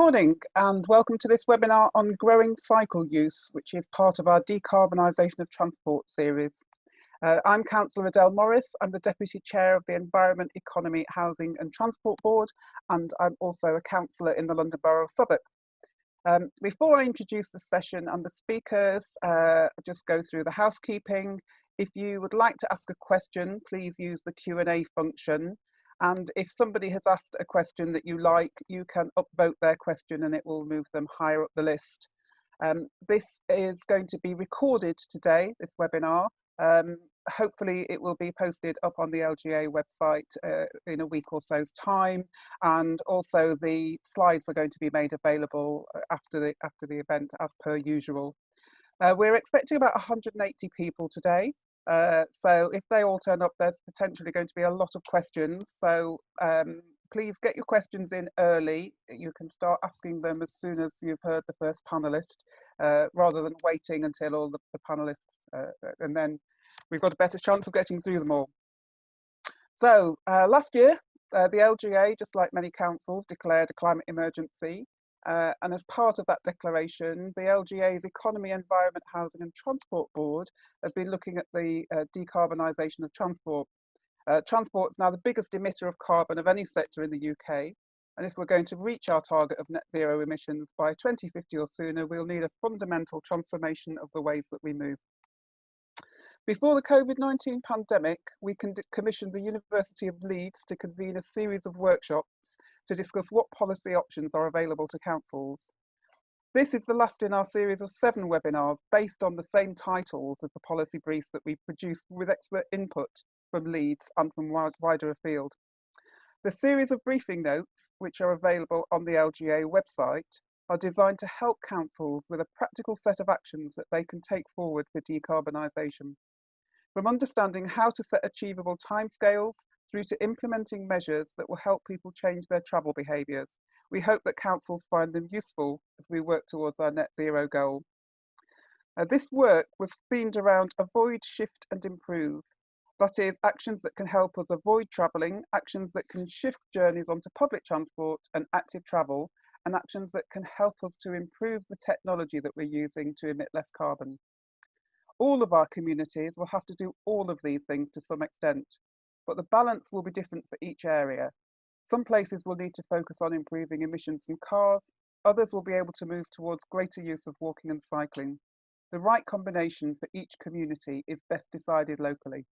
morning and welcome to this webinar on growing cycle use, which is part of our Decarbonisation of Transport series. I'm Councillor Adele Morris. I'm the Deputy Chair of the Environment, Economy, Housing and Transport Board, and I'm also a councillor in the London Borough of Southwark. Before I introduce the session and the speakers, just go through the housekeeping. If you would like to ask a question, please use the Q&A function. And if somebody has asked a question that you like, you can upvote their question and it will move them higher up the list. This is going to be recorded today, this webinar. Hopefully it will be posted up on the LGA website in a week or so's time. And also the slides are going to be made available after the event as per usual. We're expecting about 180 people today. So if they all turn up, there's potentially going to be a lot of questions. So please get your questions in early. You can start asking them as soon as you've heard the first panelist, rather than waiting until all the panelists, and then we've got a better chance of getting through them all. So last year, the LGA, just like many councils, declared a climate emergency. And as part of that declaration, the LGA's Economy, Environment, Housing and Transport Board has been looking at the decarbonisation of transport. Transport is now the biggest emitter of carbon of any sector in the UK. And if we're going to reach our target of net zero emissions by 2050 or sooner, we'll need a fundamental transformation of the ways that we move. Before the COVID-19 pandemic, we commissioned the University of Leeds to convene a series of workshops to discuss what policy options are available to councils. This is the last in our series of 7 webinars based on the same titles as the policy briefs that we produced with expert input from Leeds and from wider afield. The series of briefing notes, which are available on the LGA website, are designed to help councils with a practical set of actions that they can take forward for decarbonisation. From understanding how to set achievable timescales through to implementing measures that will help people change their travel behaviours. We hope that councils find them useful as we work towards our net zero goal. This work was themed around avoid, shift and improve. That is, actions that can help us avoid travelling, actions that can shift journeys onto public transport and active travel, and actions that can help us to improve the technology that we're using to emit less carbon. All of our communities will have to do all of these things to some extent, but the balance will be different for each area. Some places will need to focus on improving emissions from cars, others will be able to move towards greater use of walking and cycling. The right combination for each community is best decided locally.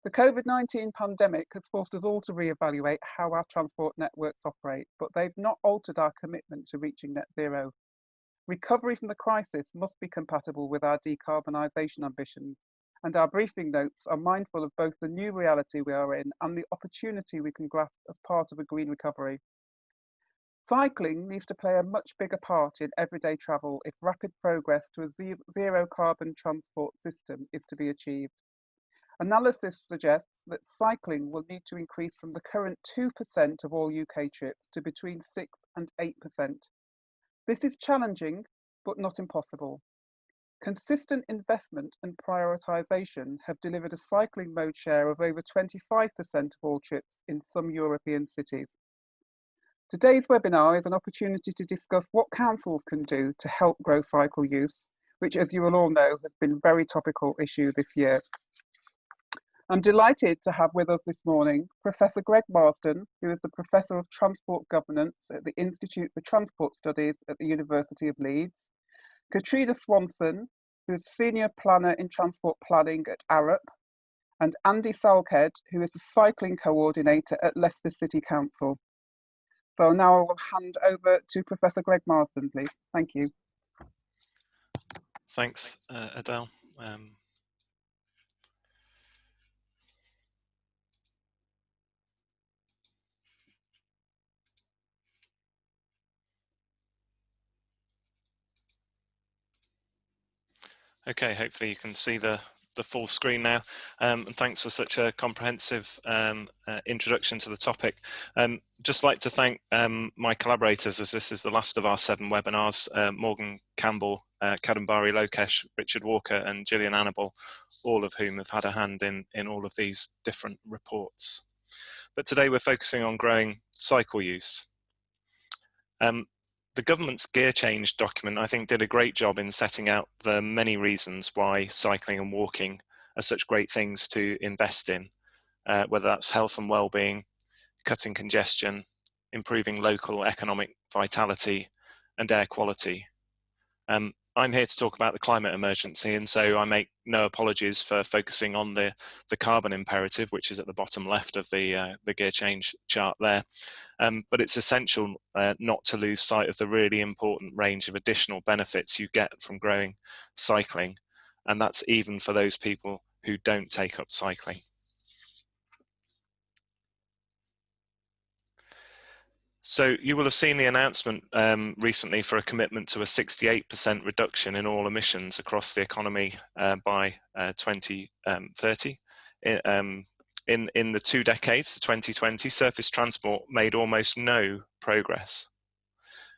The COVID-19 pandemic has forced us all to re-evaluate how our transport networks operate, but they've not altered our commitment to reaching net zero. Recovery from the crisis must be compatible with our decarbonisation ambitions, and our briefing notes are mindful of both the new reality we are in and the opportunity we can grasp as part of a green recovery. Cycling needs to play a much bigger part in everyday travel if rapid progress to a zero carbon transport system is to be achieved. Analysis suggests that cycling will need to increase from the current 2% of all UK trips to between 6 and 8%. This is challenging, but not impossible. Consistent investment and prioritisation have delivered a cycling mode share of over 25% of all trips in some European cities. Today's webinar is an opportunity to discuss what councils can do to help grow cycle use, which, as you will all know, has been a very topical issue this year. I'm delighted to have with us this morning Professor Greg Marsden, who is the Professor of Transport Governance at the Institute for Transport Studies at the University of Leeds, Katrina Swanson, who is Senior Planner in Transport Planning at Arup, and Andy Salkhead, who is the Cycling Coordinator at Leicester City Council. So now I will hand over to Professor Greg Marsden, please. Thank you. Thanks, Adele. Okay, hopefully you can see the full screen now, and thanks for such a comprehensive introduction to the topic. Just like to thank my collaborators, as this is the last of our 7 webinars, Morgan Campbell, Kadambari Lokesh, Richard Walker and Gillian Annable, all of whom have had a hand in all of these different reports. But today we're focusing on growing cycle use. The government's gear change document, I think, did a great job in setting out the many reasons why cycling and walking are such great things to invest in, whether that's health and well-being, cutting congestion, improving local economic vitality, and air quality. I'm here to talk about the climate emergency, and so I make no apologies for focusing on the carbon imperative, which is at the bottom left of the gear change chart there. But it's essential not to lose sight of the really important range of additional benefits you get from growing cycling, and that's even for those people who don't take up cycling. So you will have seen the announcement recently for a commitment to a 68% reduction in all emissions across the economy by 2030. In the 2 decades to 2020, surface transport made almost no progress.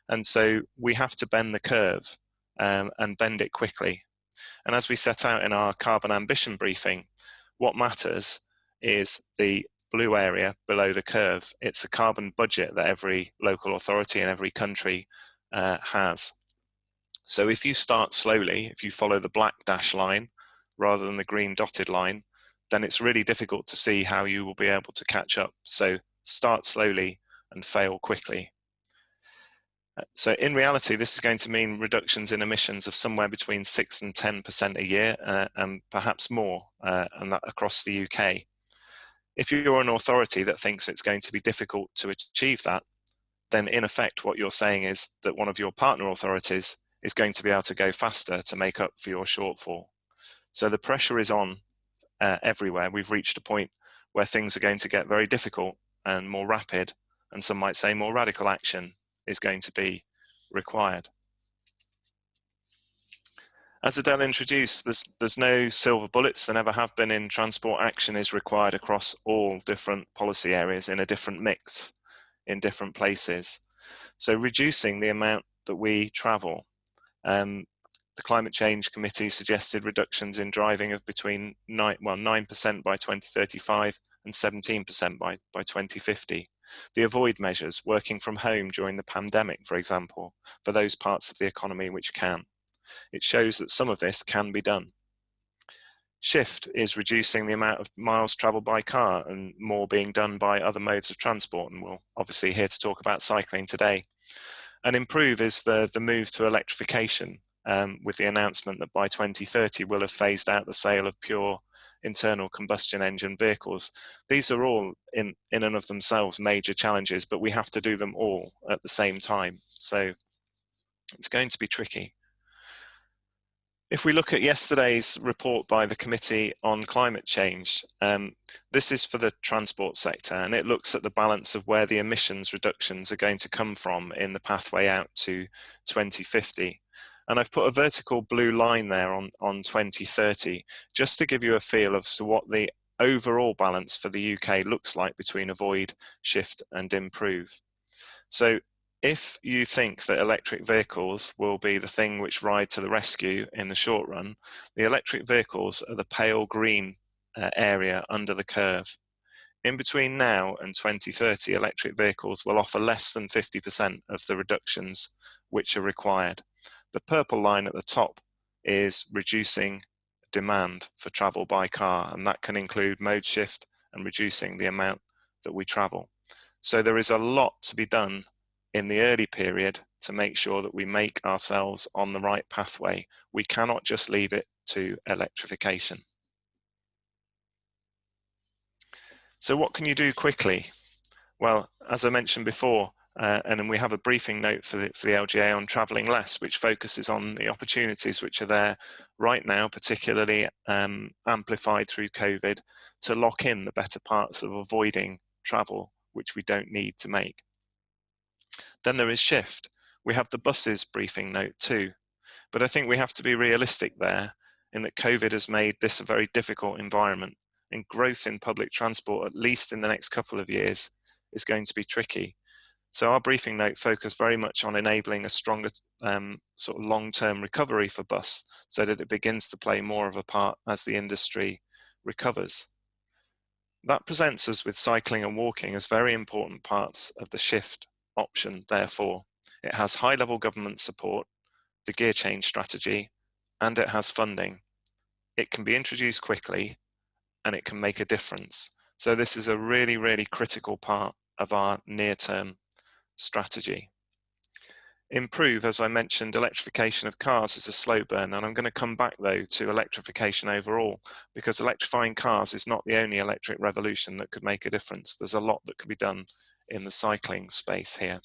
And so we have to bend the curve and bend it quickly. And as we set out in our carbon ambition briefing, what matters is the blue area below the curve. It's a carbon budget that every local authority in every country has. So if you start slowly, if you follow the black dash line rather than the green dotted line, then it's really difficult to see how you will be able to catch up. So start slowly and fail quickly. So in reality, this is going to mean reductions in emissions of somewhere between 6 and 10% a year, and perhaps more, and that across the UK. If you're an authority that thinks it's going to be difficult to achieve that, then in effect what you're saying is that one of your partner authorities is going to be able to go faster to make up for your shortfall. So the pressure is on everywhere. We've reached a point where things are going to get very difficult and more rapid, and some might say more radical action is going to be required. As Adele introduced, there's no silver bullets. There never have been in transport. Action is required across all different policy areas in a different mix in different places. So reducing the amount that we travel. The Climate Change Committee suggested reductions in driving of between 9% by 2035 and 17% by 2050. The avoid measures, working from home during the pandemic, for example, for those parts of the economy which can. It shows that some of this can be done. Shift is reducing the amount of miles travelled by car and more being done by other modes of transport, and we're obviously here to talk about cycling today. And improve is the move to electrification, with the announcement that by 2030 we'll have phased out the sale of pure internal combustion engine vehicles. These are all in and of themselves major challenges, but we have to do them all at the same time. So it's going to be tricky. If we look at yesterday's report by the Committee on Climate Change, this is for the transport sector, and it looks at the balance of where the emissions reductions are going to come from in the pathway out to 2050. And I've put a vertical blue line there on 2030, just to give you a feel of what the overall balance for the UK looks like between avoid, shift, and improve. So if you think that electric vehicles will be the thing which ride to the rescue in the short run, the electric vehicles are the pale green area under the curve. In between now and 2030, electric vehicles will offer less than 50% of the reductions which are required. The purple line at the top is reducing demand for travel by car, and that can include mode shift and reducing the amount that we travel. So there is a lot to be done in the early period to make sure that we make ourselves on the right pathway. We cannot just leave it to electrification. So what can you do quickly? Well, as I mentioned before, and then we have a briefing note for the LGA on travelling less, which focuses on the opportunities which are there right now, particularly amplified through COVID, to lock in the better parts of avoiding travel, which we don't need to make. Then there is shift. We have the buses briefing note too, but I think we have to be realistic there in that COVID has made this a very difficult environment, and growth in public transport, at least in the next couple of years, is going to be tricky. So our briefing note focused very much on enabling a stronger sort of long-term recovery for bus, so that it begins to play more of a part as the industry recovers. That presents us with cycling and walking as very important parts of the shift option, therefore. It has high-level government support, the gear change strategy, and it has funding. It can be introduced quickly and it can make a difference. So this is a really, really critical part of our near-term strategy. Improve, as I mentioned, electrification of cars is a slow burn, and I'm going to come back though to electrification overall, because electrifying cars is not the only electric revolution that could make a difference. There's a lot that could be done in the cycling space here.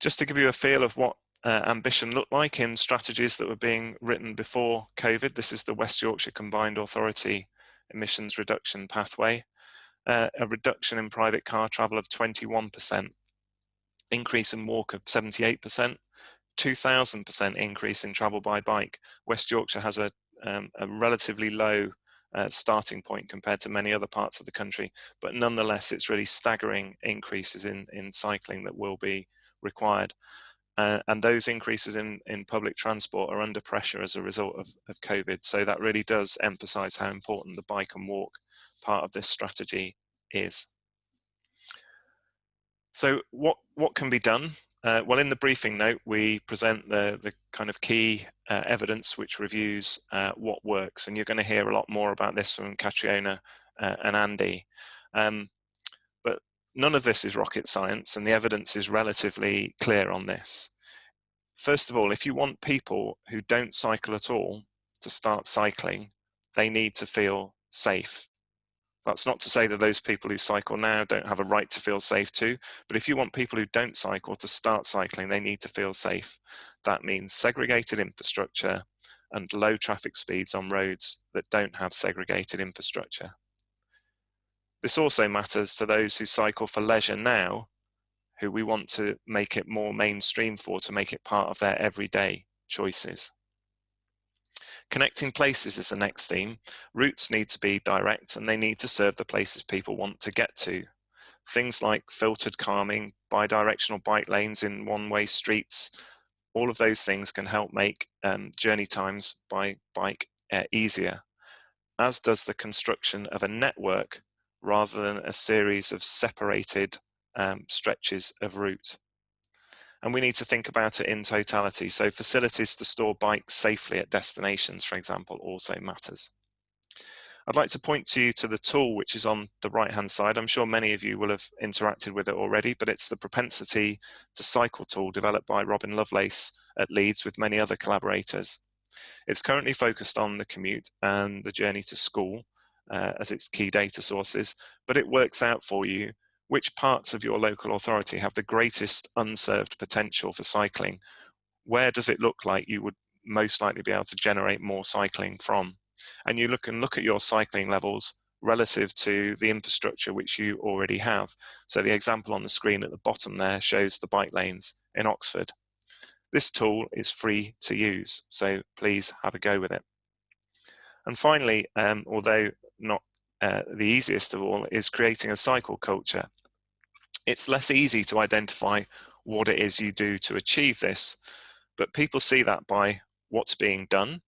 Just to give you a feel of what ambition looked like in strategies that were being written before COVID, this is the West Yorkshire Combined Authority emissions reduction pathway. A reduction in private car travel of 21%, increase in walk of 78%, 2,000% increase in travel by bike. West Yorkshire has a relatively low starting point compared to many other parts of the country, but nonetheless it's really staggering increases in cycling that will be required. And those increases in public transport are under pressure as a result of COVID. So that really does emphasize how important the bike and walk part of this strategy is. So what can be done? Well, in the briefing note, we present the kind of key evidence which reviews what works. And you're going to hear a lot more about this from Catriona and Andy. But none of this is rocket science, and the evidence is relatively clear on this. First of all, if you want people who don't cycle at all to start cycling, they need to feel safe. That's not to say that those people who cycle now don't have a right to feel safe too, but if you want people who don't cycle to start cycling, they need to feel safe. That means segregated infrastructure and low traffic speeds on roads that don't have segregated infrastructure. This also matters to those who cycle for leisure now, who we want to make it more mainstream for, to make it part of their everyday choices. Connecting places is the next theme. Routes need to be direct and they need to serve the places people want to get to. Things like filtered calming, bi-directional bike lanes in one-way streets, all of those things can help make journey times by bike easier, as does the construction of a network rather than a series of separated stretches of route. And we need to think about it in totality. So facilities to store bikes safely at destinations, for example, also matters. I'd like to point to you to the tool which is on the right-hand side. I'm sure many of you will have interacted with it already, but it's the propensity to cycle tool developed by Robin Lovelace at Leeds with many other collaborators. It's currently focused on the commute and the journey to school as its key data sources, but it works out for you which parts of your local authority have the greatest unserved potential for cycling. Where does it look like you would most likely be able to generate more cycling from? And you look at your cycling levels relative to the infrastructure which you already have. So the example on the screen at the bottom there shows the bike lanes in Oxford. This tool is free to use, so please have a go with it. And finally, although not the easiest of all, is creating a cycle culture. It's less easy to identify what it is you do to achieve this, but people see that by what's being done,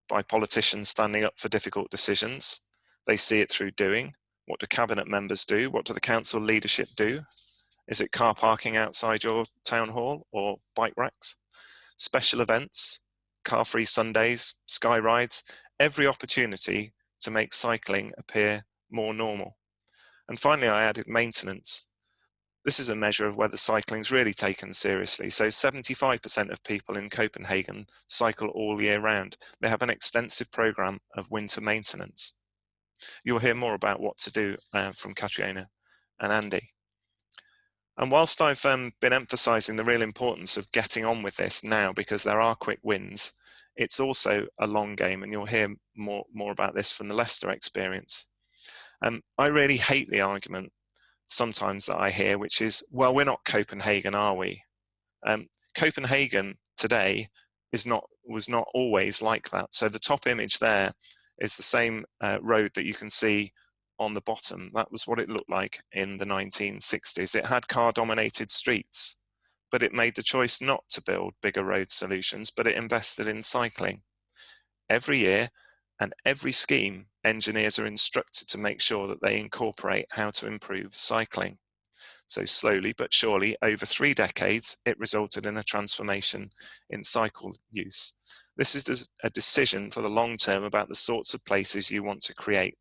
by politicians standing up for difficult decisions. They see it through doing. What do cabinet members do? What do the council leadership do? Is it car parking outside your town hall or bike racks? Special events, car-free Sundays, sky rides, every opportunity to make cycling appear more normal. And finally, I added maintenance. This is a measure of whether cycling is really taken seriously. So 75% of people in Copenhagen cycle all year round. They have an extensive program of winter maintenance. You'll hear more about what to do from Catriona and Andy. And whilst I've been emphasising the real importance of getting on with this now, because there are quick wins, it's also a long game, and you'll hear more about this from the Leicester experience. I really hate the argument sometimes that I hear, which is, well, we're not Copenhagen, are we? Copenhagen today was not always like that. So the top image there is the same road that you can see on the bottom. That was what it looked like in the 1960s. It had car-dominated streets, but it made the choice not to build bigger road solutions, but it invested in cycling. Every year and every scheme, engineers are instructed to make sure that they incorporate how to improve cycling. So slowly but surely, over 3 decades, it resulted in a transformation in cycle use. This is a decision for the long term about the sorts of places you want to create,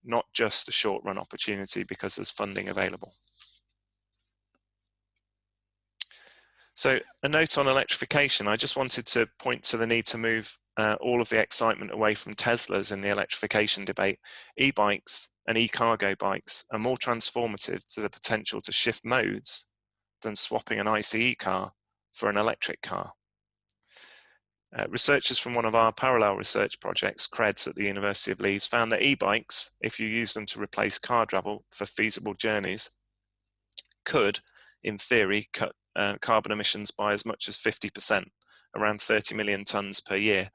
not just a short run opportunity because there's funding available. So a note on electrification, I just wanted to point to the need to move all of the excitement away from Teslas in the electrification debate. E-bikes and e-cargo bikes are more transformative to the potential to shift modes than swapping an ICE car for an electric car. Researchers from one of our parallel research projects, CREDS at the University of Leeds, found that e-bikes, if you use them to replace car travel for feasible journeys, could, in theory, cut carbon emissions by as much as 50%, around 30 million tonnes per year.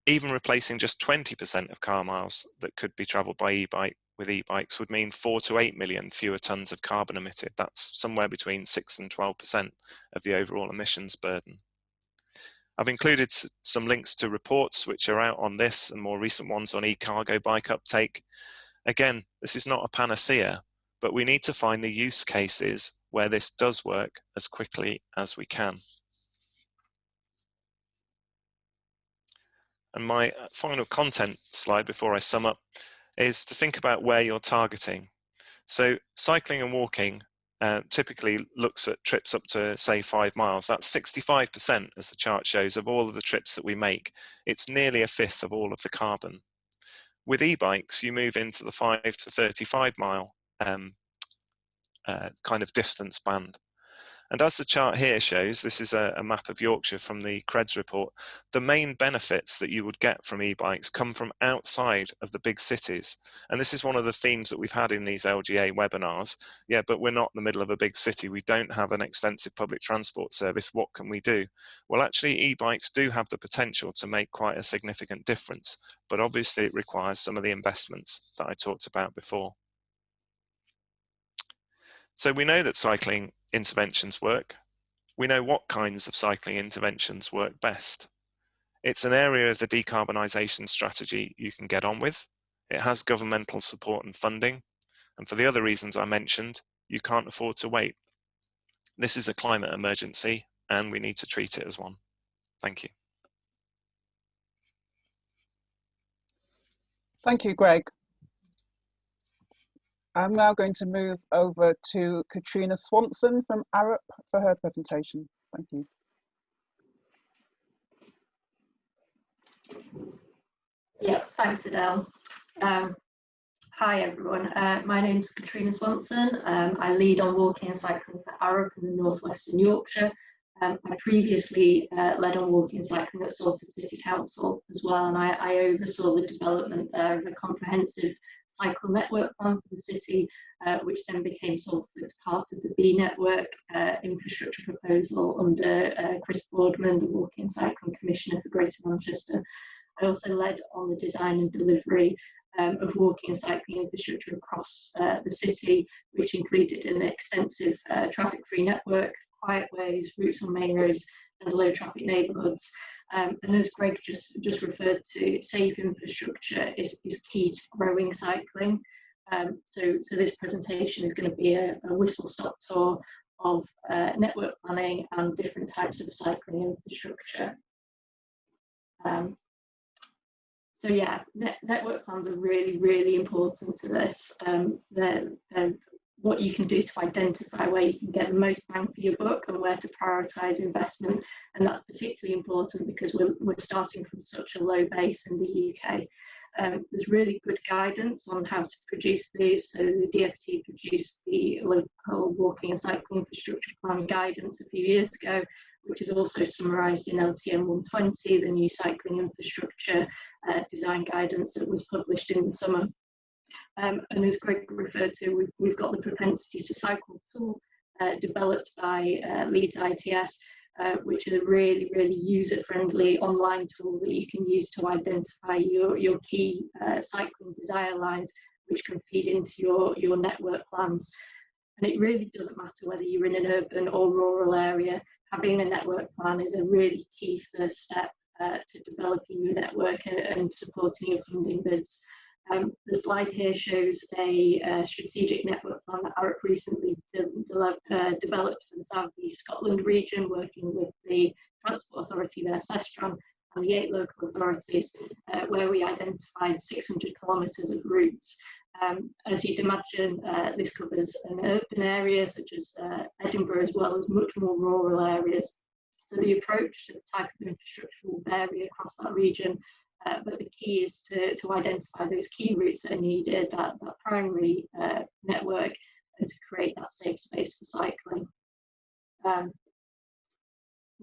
Even replacing just 20% of car miles that could be travelled by e-bike with e-bikes would mean 4 to 8 million fewer tonnes of carbon emitted. That's somewhere between 6 and 12% of the overall emissions burden. I've included some links to reports which are out on this and more recent ones on e-cargo bike uptake. Again, this is not a panacea, but we need to find the use cases where this does work as quickly as we can. And my final content slide before I sum up is to think about where you're targeting. So cycling and walking typically looks at trips up to, say, 5 miles. That's 65%, as the chart shows, of all of the trips that we make. It's nearly a fifth of all of the carbon. With e-bikes, you move into the 5 to 35 mile kind of distance band. And as the chart here shows, this is a map of Yorkshire from the CREDS report, the main benefits that you would get from e-bikes come from outside of the big cities. And this is one of the themes that we've had in these LGA webinars. Yeah, but we're not in the middle of a big city. We don't have an extensive public transport service. What can we do? Well, actually, e-bikes do have the potential to make quite a significant difference, but obviously it requires some of the investments that I talked about before. So we know that cycling interventions work. We know what kinds of cycling interventions work best. It's an area of the decarbonisation strategy you can get on with. It has governmental support and funding. And for the other reasons I mentioned, you can't afford to wait. This is a climate emergency and we need to treat it as one. Thank you. Thank you, Greg. I'm now going to move over to Katrina Swanson from Arup for her presentation. Thank you. Yeah, thanks, Adele. Hi, everyone. My name is Katrina Swanson. I lead on walking and cycling for Arup in the northwestern Yorkshire. I previously led on walking and cycling at Salford City Council as well, and I oversaw the development there of a comprehensive cycle network plan for the city, which then became Salford's part of the B network infrastructure proposal under Chris Boardman, the Walking and Cycling Commissioner for Greater Manchester. I also led on the design and delivery of walking and cycling infrastructure across the city, which included an extensive traffic-free network, quiet ways, routes on main roads, and low-traffic neighbourhoods. And as Greg just referred to, safe infrastructure is key to growing cycling. So this presentation is going to be a whistle-stop tour of network planning and different types of cycling infrastructure. So yeah, network plans are really, really important to this. They're what you can do to identify where you can get the most bang for your buck and where to prioritise investment. And that's particularly important because we're starting from such a low base in the UK. There's really good guidance on how to produce these. So the DfT produced the local walking and cycling infrastructure plan guidance a few years ago, which is also summarised in LTM 120, the new cycling infrastructure design guidance that was published in the summer. And as Greg referred to, we've got the propensity to cycle tool developed by Leeds ITS, which is a really, really user-friendly online tool that you can use to identify your key cycling desire lines, which can feed into your network plans. And it really doesn't matter whether you're in an urban or rural area. Having a network plan is a really key first step to developing your network and supporting your funding bids. The slide here shows a strategic network plan that Arup recently developed for the South East Scotland region, working with the Transport Authority there, Sestron, and the 8 local authorities, where we identified 600 kilometres of routes. As you'd imagine, this covers an urban area such as Edinburgh, as well as much more rural areas. So the approach to the type of infrastructure will vary across that region, but the key is to identify those key routes that are needed, that primary network, and to create that safe space for cycling.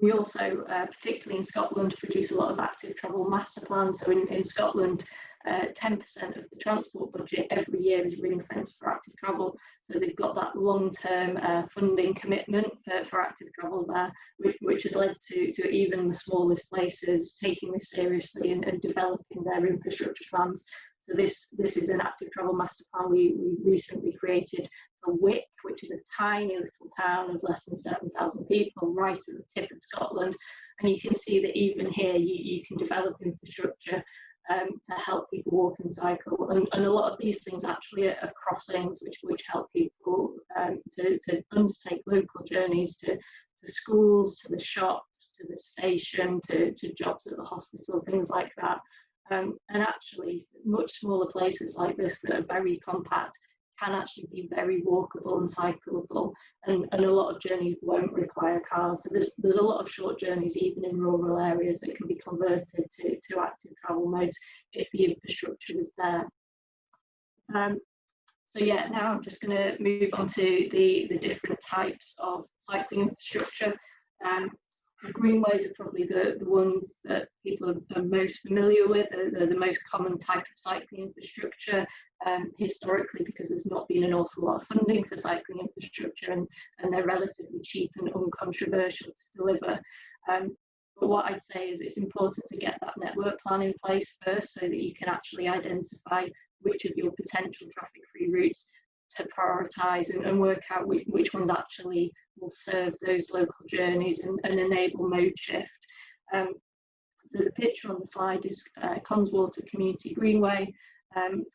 We also, particularly in Scotland, produce a lot of active travel master plans. So in Scotland, 10% of the transport budget every year is ring-fenced for active travel. So they've got that long-term funding commitment for active travel there, which has led to even the smallest places taking this seriously and developing their infrastructure plans. So this is an active travel master plan we recently created for Wick, which is a tiny little town of less than 7,000 people right at the tip of Scotland. And you can see that even here you can develop infrastructure to help people walk and cycle. And a lot of these things actually are crossings which help people to undertake local journeys to schools, to the shops, to the station, to jobs at the hospital, things like that. And actually, much smaller places like this that are very compact can actually be very walkable and cyclable, and a lot of journeys won't require cars. So there's a lot of short journeys, even in rural areas, that can be converted to active travel modes if the infrastructure is there. So yeah, now I'm just going to move on to the different types of cycling infrastructure. The greenways are probably the ones that people are most familiar with. They're the most common type of cycling infrastructure, historically, because there's not been an awful lot of funding for cycling infrastructure, and they're relatively cheap and uncontroversial to deliver. But what I'd say is it's important to get that network plan in place first, so that you can actually identify which of your potential traffic-free routes to prioritise and work out which ones actually will serve those local journeys and enable mode shift. So the picture on the slide is Conswater Community Greenway,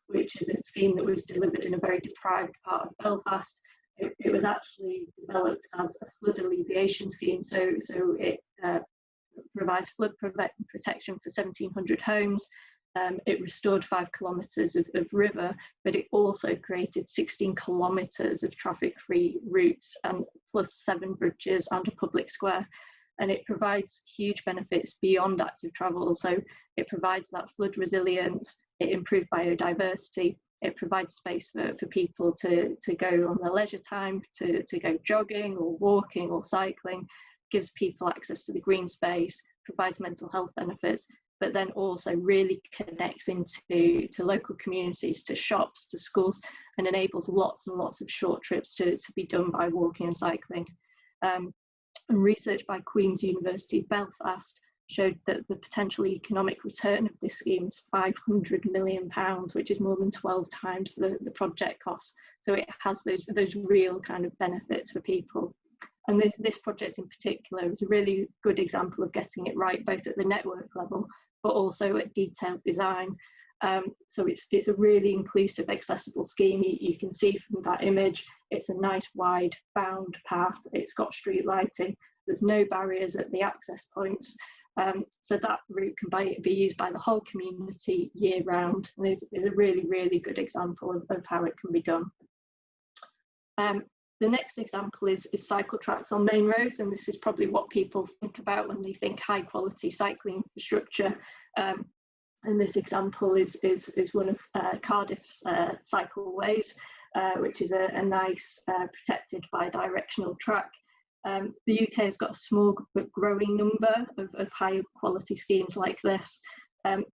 which is a scheme that was delivered in a very deprived part of Belfast. It was actually developed as a flood alleviation scheme, so it provides flood protection for 1,700 homes. It restored 5 kilometres of river, but it also created 16 kilometres of traffic-free routes, and plus 7 bridges and a public square. And it provides huge benefits beyond active travel. So it provides that flood resilience, it improved biodiversity, it provides space for people to go on their leisure time, to go jogging or walking or cycling, gives people access to the green space, provides mental health benefits, but then also really connects into local communities, to shops, to schools, and enables lots and lots of short trips to be done by walking and cycling. And research by Queen's University Belfast showed that the potential economic return of this scheme is £500 million, which is more than 12 times the project costs. So it has those real kind of benefits for people. And this project in particular is a really good example of getting it right, both at the network level, but also at detailed design. So it's a really inclusive, accessible scheme. You can see from that image, it's a nice wide bound path. It's got street lighting. There's no barriers at the access points. So that route can be used by the whole community year round. And it's a really, really good example of how it can be done. The next example is cycle tracks on main roads, and this is probably what people think about when they think high quality cycling infrastructure. And this example is one of Cardiff's cycleways, which is a nice protected bi-directional track. The UK has got a small but growing number of high quality schemes like this.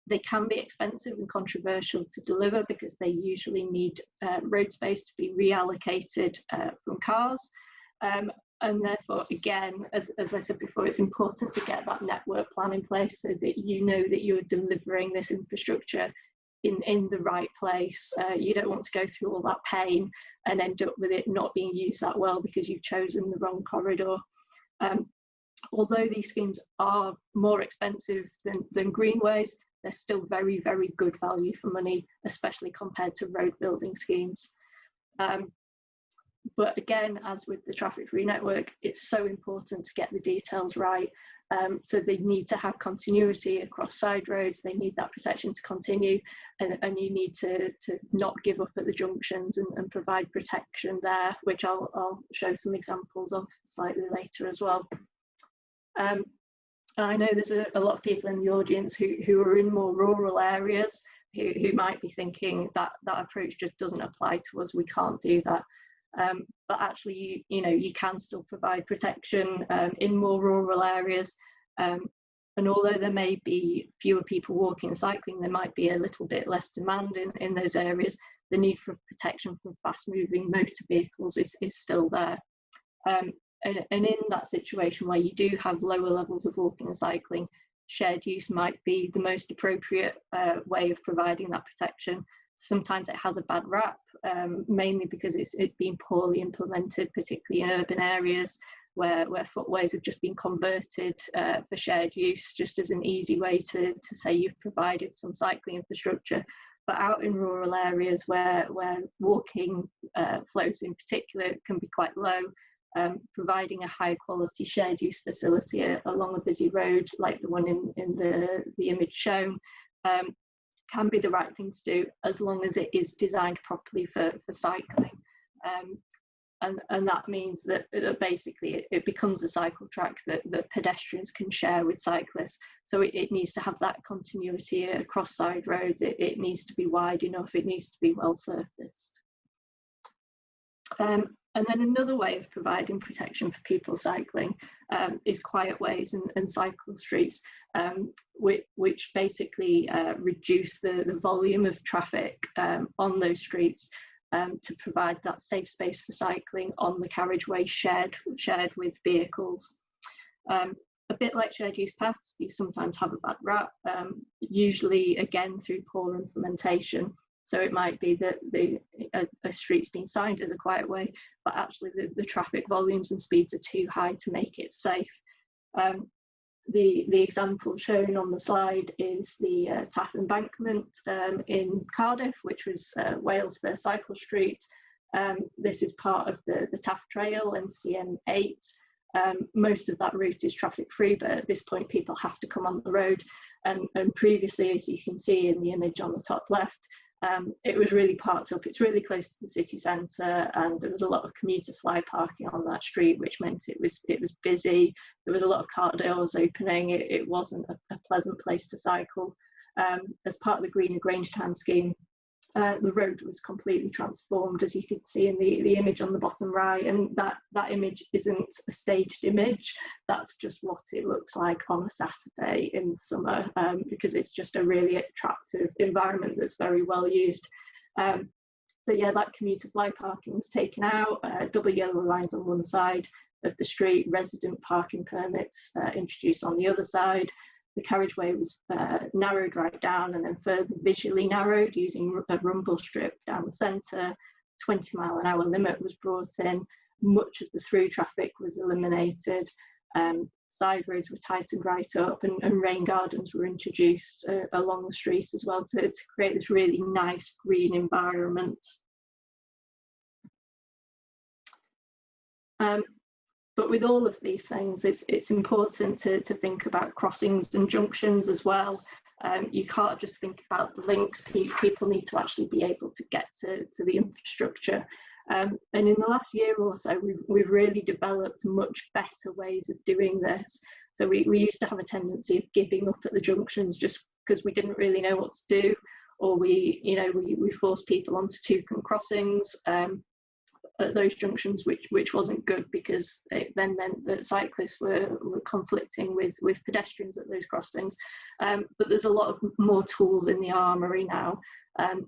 They can be expensive and controversial to deliver because they usually need road space to be reallocated from cars. And therefore, again, as I said before, it's important to get that network plan in place so that you know that you're delivering this infrastructure in the right place. You don't want to go through all that pain and end up with it not being used that well because you've chosen the wrong corridor. Although these schemes are more expensive than greenways, they're still very, very good value for money, especially compared to road building schemes. But again, as with the traffic-free network, it's so important to get the details right. So they need to have continuity across side roads, they need that protection to continue, and you need to not give up at the junctions and provide protection there, which I'll show some examples of slightly later as well. I know there's a lot of people in the audience who are in more rural areas who might be thinking that that approach just doesn't apply to us, we can't do that. But actually, you can still provide protection in more rural areas. And although there may be fewer people walking and cycling, there might be a little bit less demand in those areas. The need for protection from fast-moving motor vehicles is still there. And in that situation where you do have lower levels of walking and cycling, shared use might be the most appropriate way of providing that protection. Sometimes it has a bad rap, mainly because it's been poorly implemented, particularly in urban areas where footways have just been converted for shared use, just as an easy way to say you've provided some cycling infrastructure. But out in rural areas where walking flows in particular can be quite low, providing a high quality shared use facility along a busy road like the one in the image shown can be the right thing to do, as long as it is designed properly for cycling. And that means that basically it becomes a cycle track that pedestrians can share with cyclists. So it needs to have that continuity across side roads. It needs to be wide enough. It needs to be well surfaced. And then another way of providing protection for people cycling is quiet ways and cycle streets, which basically reduce the volume of traffic on those streets to provide that safe space for cycling on the carriageway shared with vehicles. A bit like shared use paths, these sometimes have a bad rap, usually again through poor implementation. So it might be that a street's been signed as a quiet way, but actually the traffic volumes and speeds are too high to make it safe. The example shown on the slide is the Taff Embankment in Cardiff, which was Wales' first cycle street. This is part of the Taff Trail, NCN8. Most of that route is traffic free, but at this point people have to come on the road. And previously, as you can see in the image on the top left, it was really parked up. It's really close to the city centre, and there was a lot of commuter fly parking on that street, which meant it was busy. There was a lot of car doors opening. It wasn't a pleasant place to cycle. As part of the Greener Grangetown scheme, the road was completely transformed, as you can see in the image on the bottom right, and that image isn't a staged image. That's just what it looks like on a Saturday in the summer, because it's just a really attractive environment that's very well used. So yeah, that commuter fly parking was taken out, double yellow lines on one side of the street, resident parking permits introduced on the other side. The carriageway was narrowed right down and then further visually narrowed using a rumble strip down the centre. 20-mile-an-hour limit was brought in. Much of the through traffic was eliminated. Side roads were tightened right up, and rain gardens were introduced along the street as well to create this really nice green environment. But with all of these things, it's important to think about crossings and junctions as well. You can't just think about the links. People need to actually be able to get to the infrastructure. And in the last year or so, we've really developed much better ways of doing this. So we used to have a tendency of giving up at the junctions just because we didn't really know what to do, or we forced people onto two-con crossings at those junctions, which wasn't good, because it then meant that cyclists were conflicting with pedestrians at those crossings. But there's a lot of more tools in the armoury now.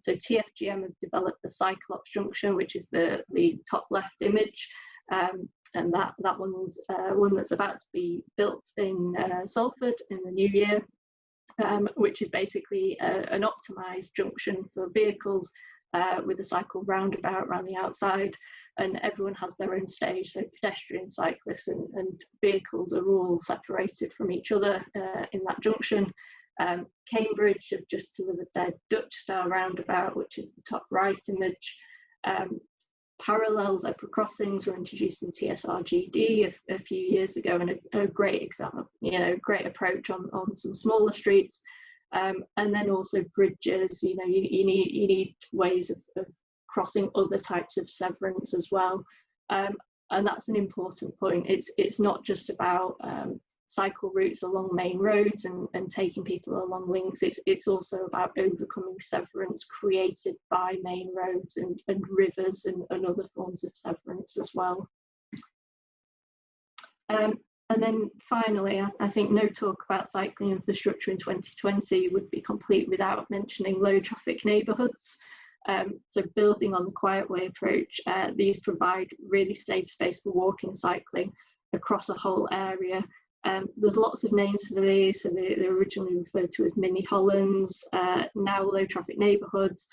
So TFGM have developed the Cyclops junction, which is the top left image, and that one's one that's about to be built in Salford in the new year, which is basically an optimised junction for vehicles with a cycle roundabout around the outside, and everyone has their own stage, so pedestrians, cyclists and vehicles are all separated from each other in that junction. Cambridge have just delivered their Dutch style roundabout, which is the top right image. Parallel zebra crossings were introduced in TSRGD a few years ago, and a great example, great approach on some smaller streets. And then also bridges, you need ways of crossing other types of severance as well. And that's an important point. It's not just about cycle routes along main roads and taking people along links. It's also about overcoming severance created by main roads and rivers and other forms of severance as well. And then finally, I think no talk about cycling infrastructure in 2020 would be complete without mentioning low traffic neighbourhoods. So building on the quiet way approach, these provide really safe space for walking and cycling across a whole area. There's lots of names for these, so they're originally referred to as mini Hollands, now low traffic neighbourhoods,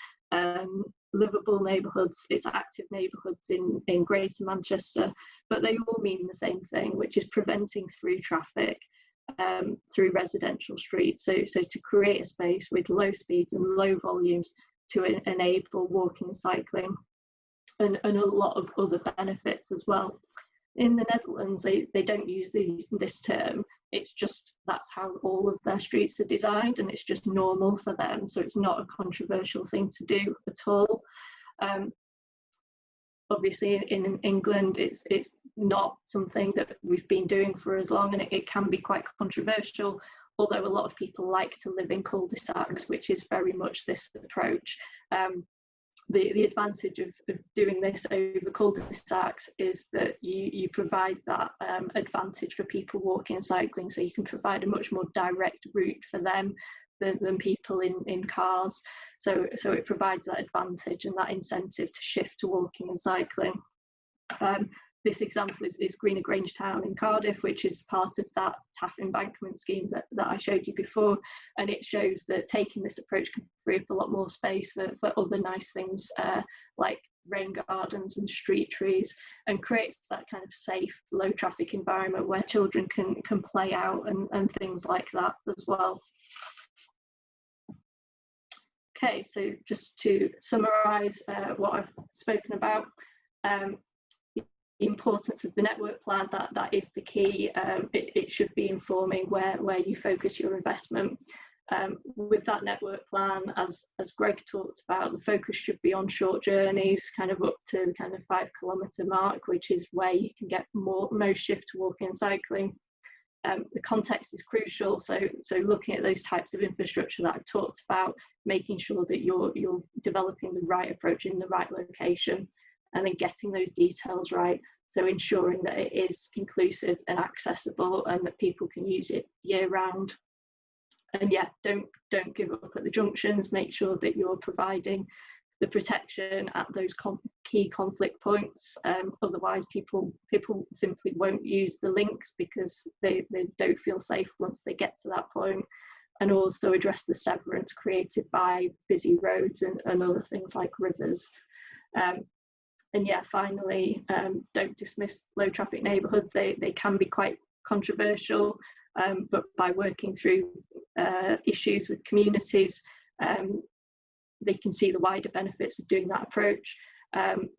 livable neighbourhoods, it's active neighbourhoods in Greater Manchester, but they all mean the same thing, which is preventing through traffic through residential streets. So to create a space with low speeds and low volumes to enable walking and cycling, and a lot of other benefits as well. In the Netherlands, they don't use this term. It's just that's how all of their streets are designed, and it's just normal for them. So it's not a controversial thing to do at all. Obviously, in England, it's not something that we've been doing for as long, and it can be quite controversial. Although a lot of people like to live in cul-de-sacs, which is very much this approach. The advantage of doing this over cul-de-sacs is that you provide that advantage for people walking and cycling, so you can provide a much more direct route for them than people in cars. So it provides that advantage and that incentive to shift to walking and cycling. This example is Greener Grange Town in Cardiff, which is part of that TAF embankment scheme that I showed you before. And it shows that taking this approach can free up a lot more space for other nice things like rain gardens and street trees, and creates that kind of safe, low traffic environment where children can play out and things like that as well. Okay, so just to summarise what I've spoken about, the importance of the network plan, that is the key. It should be informing where you focus your investment. With that network plan, as Greg talked about, the focus should be on short journeys, kind of up to the kind of 5 kilometre mark, which is where you can get most shift to walking and cycling. The context is crucial, so looking at those types of infrastructure that I've talked about, making sure that you're developing the right approach in the right location, and then getting those details right, so ensuring that it is inclusive and accessible and that people can use it year round. And yeah, don't give up at the junctions. Make sure that you're providing the protection at those key conflict points. Otherwise, people simply won't use the links because they don't feel safe once they get to that point. And also address the severance created by busy roads and other things like rivers. And yeah, finally, don't dismiss low traffic neighbourhoods. They can be quite controversial, but by working through issues with communities, they can see the wider benefits of doing that approach.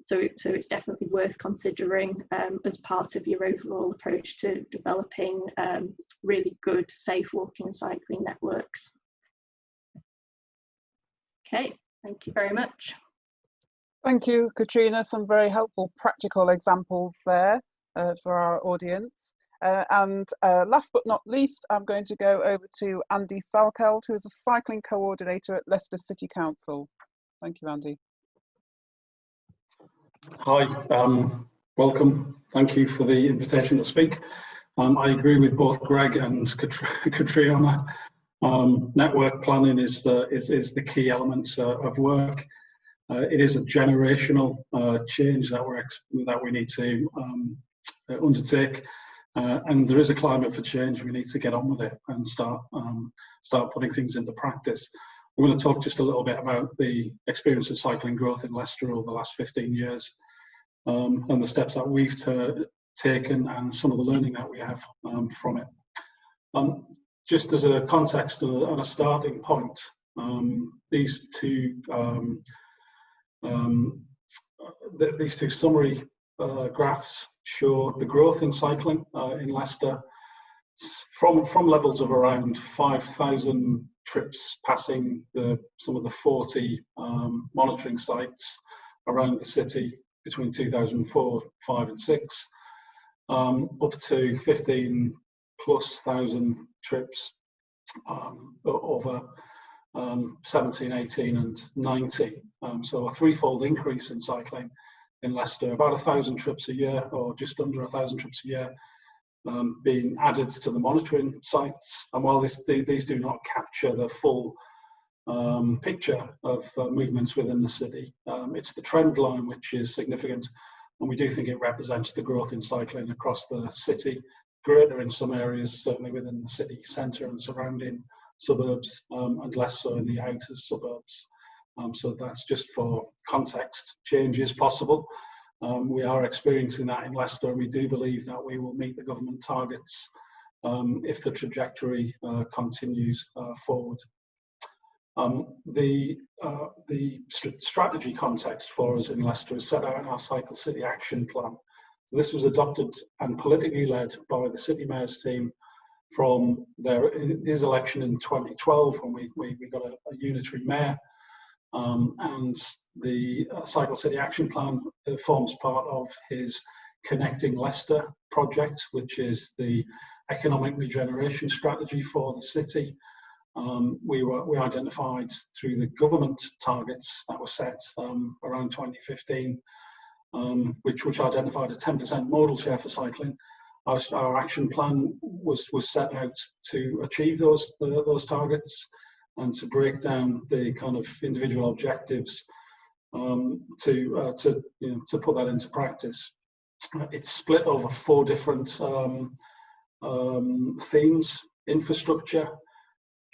So it's definitely worth considering as part of your overall approach to developing really good, safe walking and cycling networks. Okay, thank you very much. Thank you, Katrina. Some very helpful practical examples there for our audience. And last but not least, I'm going to go over to Andy Salkeld, who is a cycling coordinator at Leicester City Council. Thank you, Andy. Hi, welcome. Thank you for the invitation to speak. I agree with both Greg and Katrina. Network planning is the key elements of work. It is a generational change that we need to undertake, and there is a climate for change. We need to get on with it and start putting things into practice. I'm going to talk just a little bit about the experience of cycling growth in Leicester over the last 15 years, and the steps that we've taken and some of the learning that we have from it. just as a context and a starting point, these two summary graphs show the growth in cycling in Leicester from levels of around 5,000 trips passing some of the 40 monitoring sites around the city between 2004, 5 and 6, up to 15,000+ trips over 17, 18 and 19. So a threefold increase in cycling in Leicester, about 1,000 trips a year, or just under 1,000 trips a year, being added to the monitoring sites. And while these do not capture the full picture of movements within the city, it's the trend line which is significant, and we do think it represents the growth in cycling across the city, greater in some areas, certainly within the city centre and surrounding suburbs, and less so in the outer suburbs. So that's just for context. Change is possible. We are experiencing that in Leicester, and we do believe that we will meet the government targets if the trajectory continues forward. The strategy context for us in Leicester is set out in our Cycle City Action Plan. So this was adopted and politically led by the City Mayor's team from his election in 2012, when we got a unitary mayor. And the Cycle City Action Plan forms part of his Connecting Leicester project, which is the economic regeneration strategy for the city. We identified through the government targets that were set around 2015, which identified a 10% modal share for cycling. Our action plan was set out to achieve those targets, and to break down the kind of individual objectives to put that into practice. It's split over 4 different themes: infrastructure,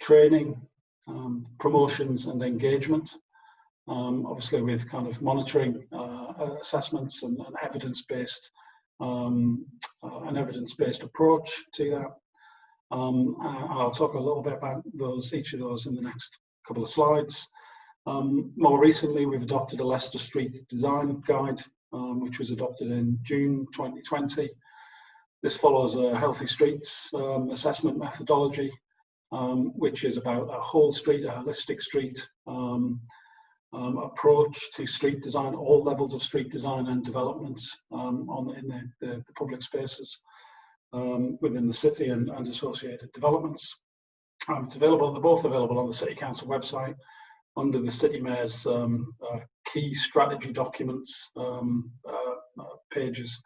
training, promotions and engagement. Obviously with kind of monitoring assessments and evidence-based approach to that. And I'll talk a little bit about each of those in the next couple of slides. More recently, we've adopted a Leicester Street Design Guide, which was adopted in June 2020. This follows a Healthy Streets assessment methodology, which is about a whole street, a holistic street approach to street design, all levels of street design and development in the public spaces within the city and associated developments. It's available. They're both available on the City Council website under the City Mayor's key strategy documents pages.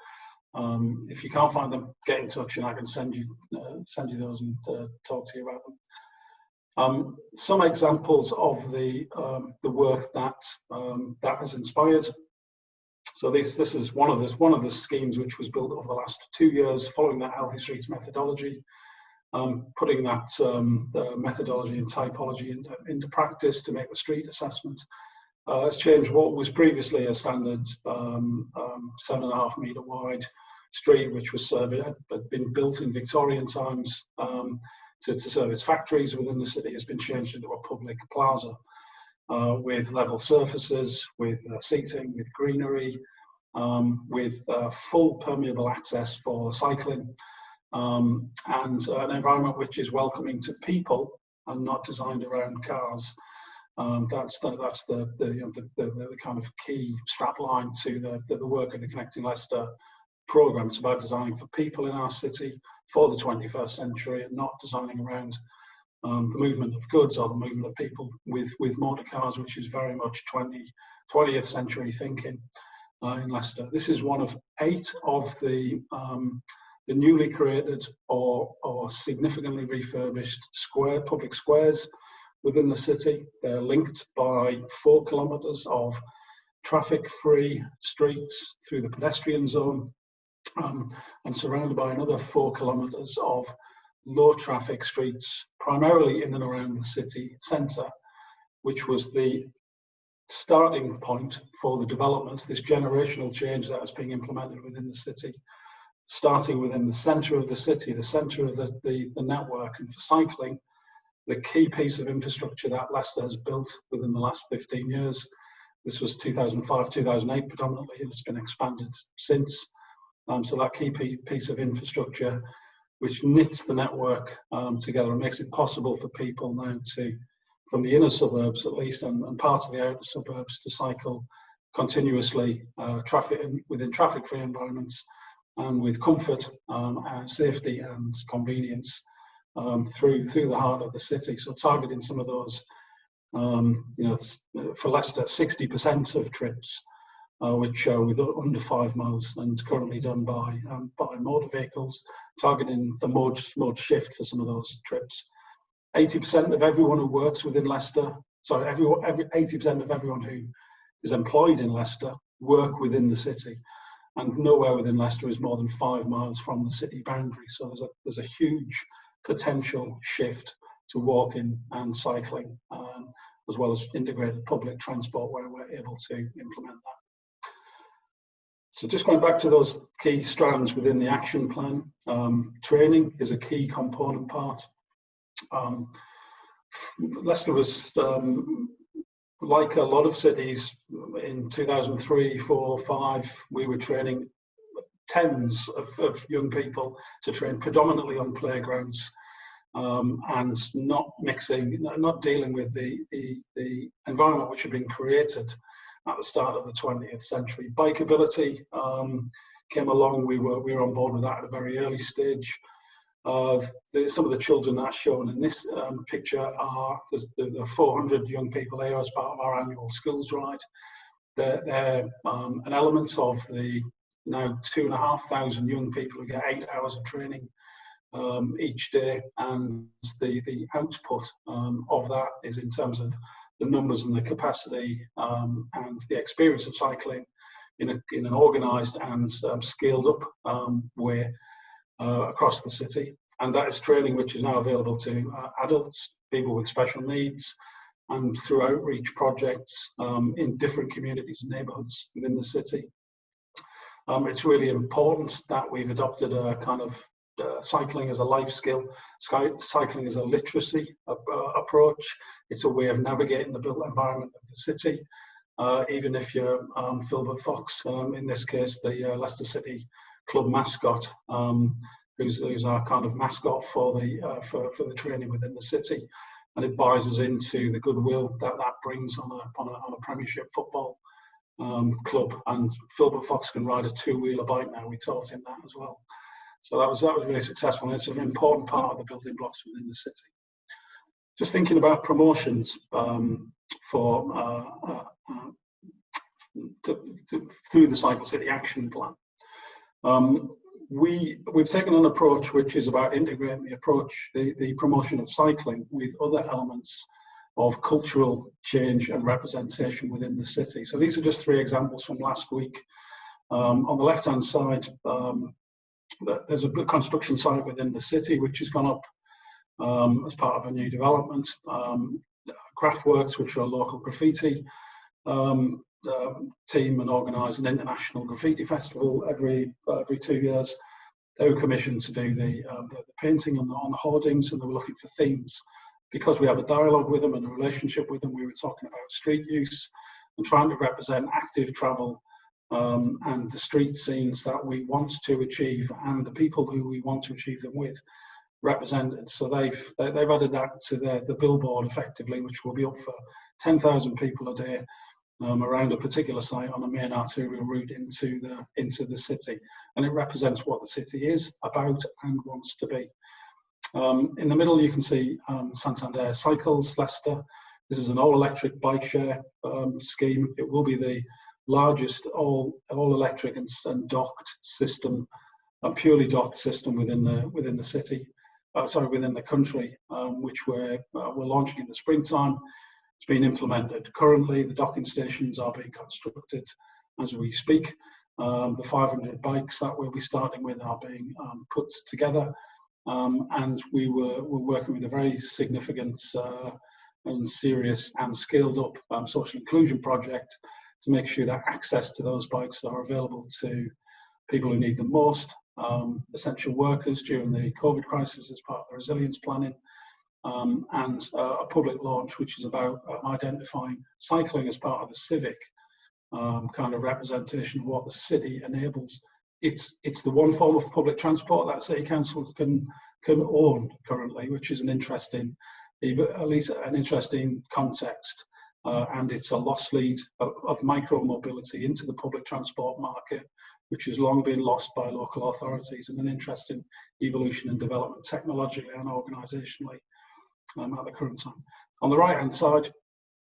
If you can't find them, get in touch and I can send you those and talk to you about them. Some examples of the work that has inspired. So this is one of the schemes which was built over the last 2 years, following that Healthy Streets methodology, putting that methodology and typology into practice to make the street assessment. It's changed what was previously a standard 7.5 metre wide street, which was had been built in Victorian times to service factories within the city, has been changed into a public plaza with level surfaces, with seating, with greenery, with full permeable access for cycling, and an environment which is welcoming to people and not designed around cars. That's the kind of key strapline to the work of the Connecting Leicester programme. It's about designing for people in our city for the 21st century, and not designing around the movement of goods or the movement of people with motor cars, which is very much 20th century thinking in Leicester. This is one of 8 of the newly created or significantly refurbished public squares within the city. They're linked by 4 kilometres of traffic-free streets through the pedestrian zone, and surrounded by another 4 kilometres of low traffic streets, primarily in and around the city centre, which was the starting point for the developments, this generational change that was being implemented within the city. starting within the centre of the city, the centre of the network. And for cycling, the key piece of infrastructure that Leicester has built within the last 15 years, this was 2005, 2008 predominantly, and it's been expanded since. So that key piece of infrastructure, which knits the network together and makes it possible for people now to, from the inner suburbs at least, and parts of the outer suburbs, to cycle continuously within traffic-free environments and with comfort, and safety and convenience through the heart of the city. So targeting some of those, for Leicester, 60% of trips, which are with under 5 miles and currently done by motor vehicles, targeting the mode shift for some of those trips. 80% of everyone who works within Leicester, 80% of everyone who is employed in Leicester work within the city, and nowhere within Leicester is more than 5 miles from the city boundary. So there's a huge potential shift to walking and cycling, as well as integrated public transport where we're able to implement that. So just going back to those key strands within the action plan, training is a key component part. Leicester was, like a lot of cities, in 2003, 4, 5, we were training tens of young people to train predominantly on playgrounds, and not dealing with the environment which had been created at the start of the 20th century. Bikeability came along. We were on board with that at a very early stage. Some of the children that are shown in this picture are 400 young people here as part of our annual schools ride. They're an element of the now 2,500 young people who get 8 hours of training each day, and the output of that is in terms of the numbers and the capacity and the experience of cycling in an organised and scaled up way across the city. And that is training which is now available to adults, people with special needs, and through outreach projects in different communities and neighbourhoods within the city. It's really important that we've adopted a kind of cycling as a life skill, cycling as a literacy approach. It's a way of navigating the built environment of the city. Even if you're Filbert Fox, in this case, the Leicester City Club mascot, who's our kind of mascot for the training within the city, and it buys us into the goodwill that brings on a Premiership football club. And Filbert Fox can ride a 2-wheeler bike now. We taught him that as well. So that was really successful, and it's an important part of the building blocks within the city. Just thinking about promotions through the Cycle City Action Plan. We've taken an approach which is about integrating the promotion of cycling with other elements of cultural change and representation within the city. So these are just 3 examples from last week. On the left-hand side, there's a construction site within the city which has gone up as part of a new development. Craftworks, which are a local graffiti team and organise an international graffiti festival every 2 years. They were commissioned to do the painting on the hoardings, and they were looking for themes. Because we have a dialogue with them and a relationship with them, we were talking about street use and trying to represent active travel and the street scenes that we want to achieve and the people who we want to achieve them with represented. So they've added that to the billboard effectively, which will be up for 10,000 people a day around a particular site on a main arterial route into the city, and it represents what the city is about and wants to be. In the middle, you can see Santander Cycles Leicester. This is an all-electric bike share scheme. It will be the largest all-electric and docked system, a purely docked system within the city. Within the country, which we're launching in the springtime. It's been implemented currently. The docking stations are being constructed as we speak. The 500 bikes that we'll be starting with are being put together, and we're working with a very significant and serious and scaled up social inclusion project to make sure that access to those bikes are available to people who need them most, essential workers during the COVID crisis as part of the resilience planning, and a public launch which is about identifying cycling as part of the civic kind of representation of what the city enables. It's the one form of public transport that city council can own currently, which is an interesting, at least an interesting context. And it's a lost lead of micro mobility into the public transport market, which has long been lost by local authorities, and an interesting evolution and development technologically and organisationally at the current time. On the right hand side,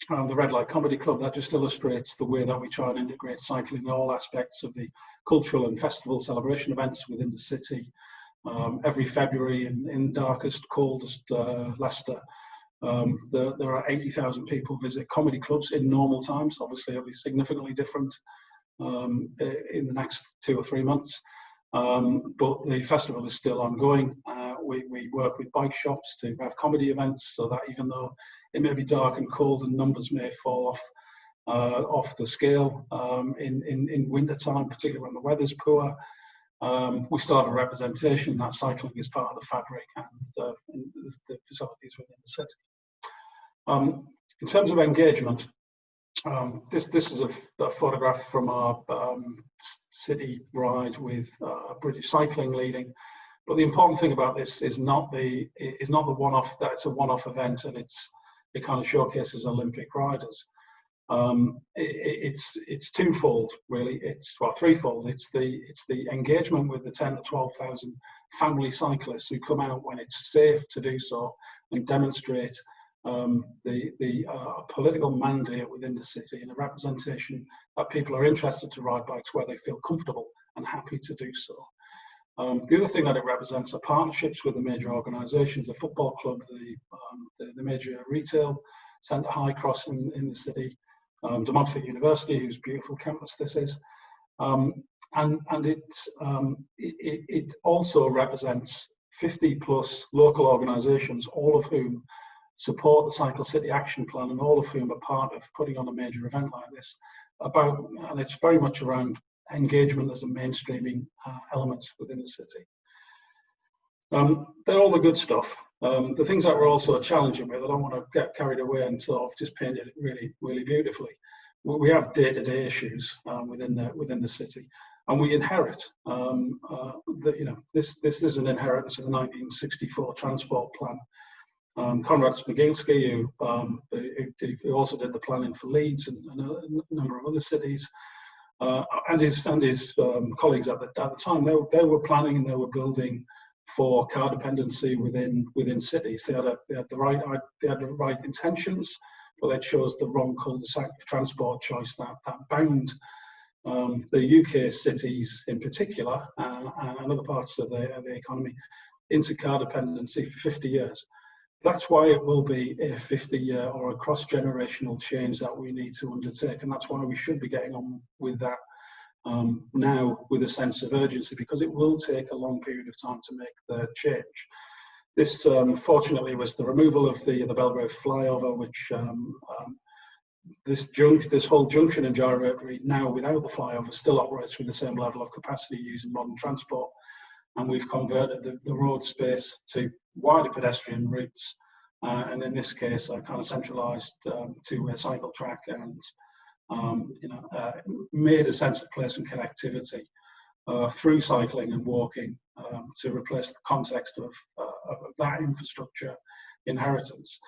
the Red Light Comedy Club, that just illustrates the way that we try and integrate cycling in all aspects of the cultural and festival celebration events within the city. Every February in darkest, coldest Leicester, there are 80,000 people visit comedy clubs in normal times. Obviously, it'll be significantly different in the next 2 or 3 months. But the festival is still ongoing. We work with bike shops to have comedy events, so that even though it may be dark and cold and numbers may fall off the scale in winter time, particularly when the weather's poor, we still have a representation that cycling is part of the fabric and the facilities within the city. In terms of engagement, this is a photograph from our city ride with British Cycling leading. But the important thing about this is not the one-off. That it's a one-off event, and it kind of showcases Olympic riders. It's twofold, really. It's threefold. It's the engagement with the 10 to 12,000 family cyclists who come out when it's safe to do so and demonstrate the political mandate within the city and a representation that people are interested to ride bikes where they feel comfortable and happy to do so. The other thing that it represents are partnerships with the major organisations, the football club, the major retail centre, High Cross in the city, De Montfort University, whose beautiful campus this is, and it also represents 50 plus local organisations, all of whom support the Cycle City Action Plan, and all of whom are part of putting on a major event like this. And it's very much around engagement as a mainstreaming element within the city. They're all the good stuff. The things that we're also challenging with, I don't want to get carried away and sort of just paint it really, really beautifully. We have day-to-day issues within the city, and we inherit. This is an inheritance of the 1964 Transport Plan. Conrad Smigielski, who also did the planning for Leeds and a number of other cities, and his colleagues at the time, they were planning and they were building for car dependency within cities. They had the right intentions, but they chose the wrong cul-de-sac transport choice that bound the UK cities in particular and other parts of the economy into car dependency for 50 years. That's why it will be a 50-year or a cross-generational change that we need to undertake, and that's why we should be getting on with that now with a sense of urgency, because it will take a long period of time to make the change. This, fortunately, was the removal of the Belgrave flyover, which this whole junction and gyro rotary now without the flyover still operates with the same level of capacity used in modern transport, and we've converted the road space to wider pedestrian routes, and in this case, a kind of centralised two-way cycle track, and made a sense of place and connectivity through cycling and walking to replace the context of that infrastructure inheritance.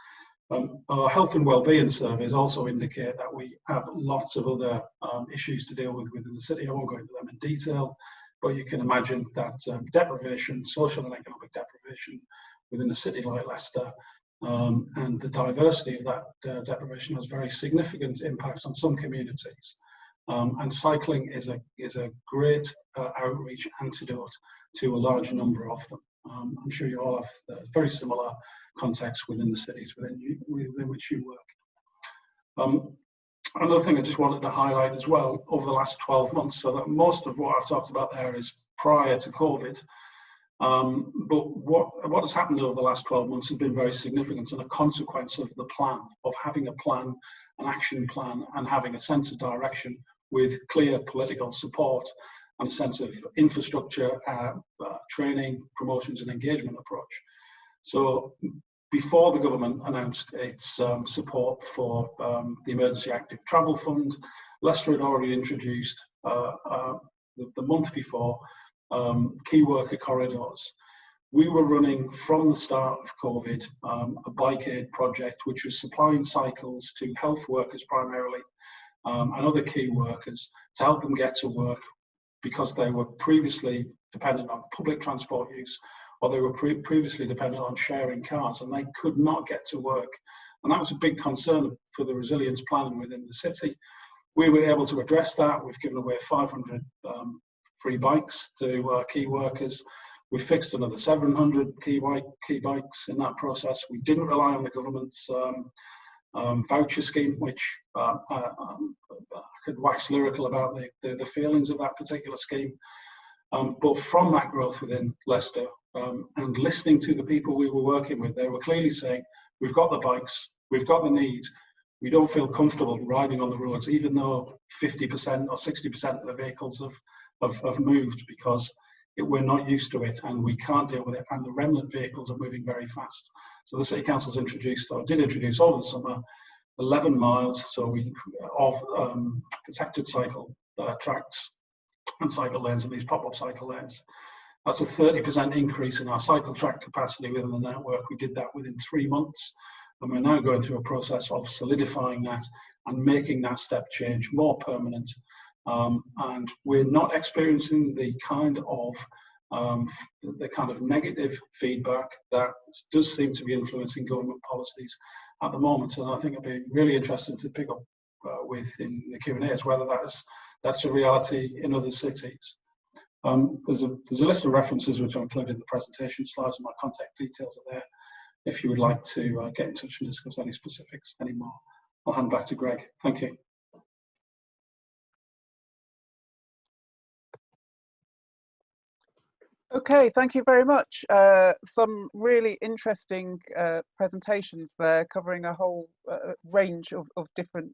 Our health and wellbeing surveys also indicate that we have lots of other issues to deal with within the city. I won't go into them in detail, but you can imagine that deprivation, social and economic deprivation within a city like Leicester, and the diversity of that deprivation has very significant impacts on some communities. And cycling is a great outreach antidote to a large number of them. I'm sure you all have very similar contexts within the cities within which you work. Another thing I just wanted to highlight as well over the last 12 months, so that most of what I've talked about there is prior to COVID, but what has happened over the last 12 months has been very significant and a consequence of the plan, of having a plan, an action plan, and having a sense of direction with clear political support and a sense of infrastructure, training, promotions and engagement approach. So before the government announced its support for the Emergency Active Travel Fund, Leicester had already introduced the month before key worker corridors. We were running from the start of COVID a bike aid project, which was supplying cycles to health workers primarily and other key workers to help them get to work, because they were previously dependent on public transport use, or they were previously dependent on sharing cars, and they could not get to work. And that was a big concern for the resilience planning within the city. We were able to address that. We've given away 500 free bikes to key workers. We fixed another 700 key bikes in that process. We didn't rely on the government's voucher scheme, which I could wax lyrical about the feelings of that particular scheme. But from that growth within Leicester and listening to the people we were working with, they were clearly saying, we've got the bikes, we've got the need, we don't feel comfortable riding on the roads, even though 50% or 60% of the vehicles have moved, because we're not used to it and we can't deal with it, and the remnant vehicles are moving very fast. So the City Council's introduced, or did introduce over the summer, 11 miles of protected cycle tracks and cycle lanes, and these pop-up cycle lanes. That's a 30% increase in our cycle track capacity within the network. We did that within 3 months, and we're now going through a process of solidifying that and making that step change more permanent. And we're not experiencing the kind of negative feedback that does seem to be influencing government policies at the moment. And I think it'd be really interesting to pick up with in the Q&A is whether that's a reality in other cities. There's a list of references which I included in the presentation slides, and my contact details are there if you would like to get in touch and discuss any specifics anymore. I'll hand back to Greg. Thank you. Okay, thank you very much. Some really interesting presentations there, covering a whole range of different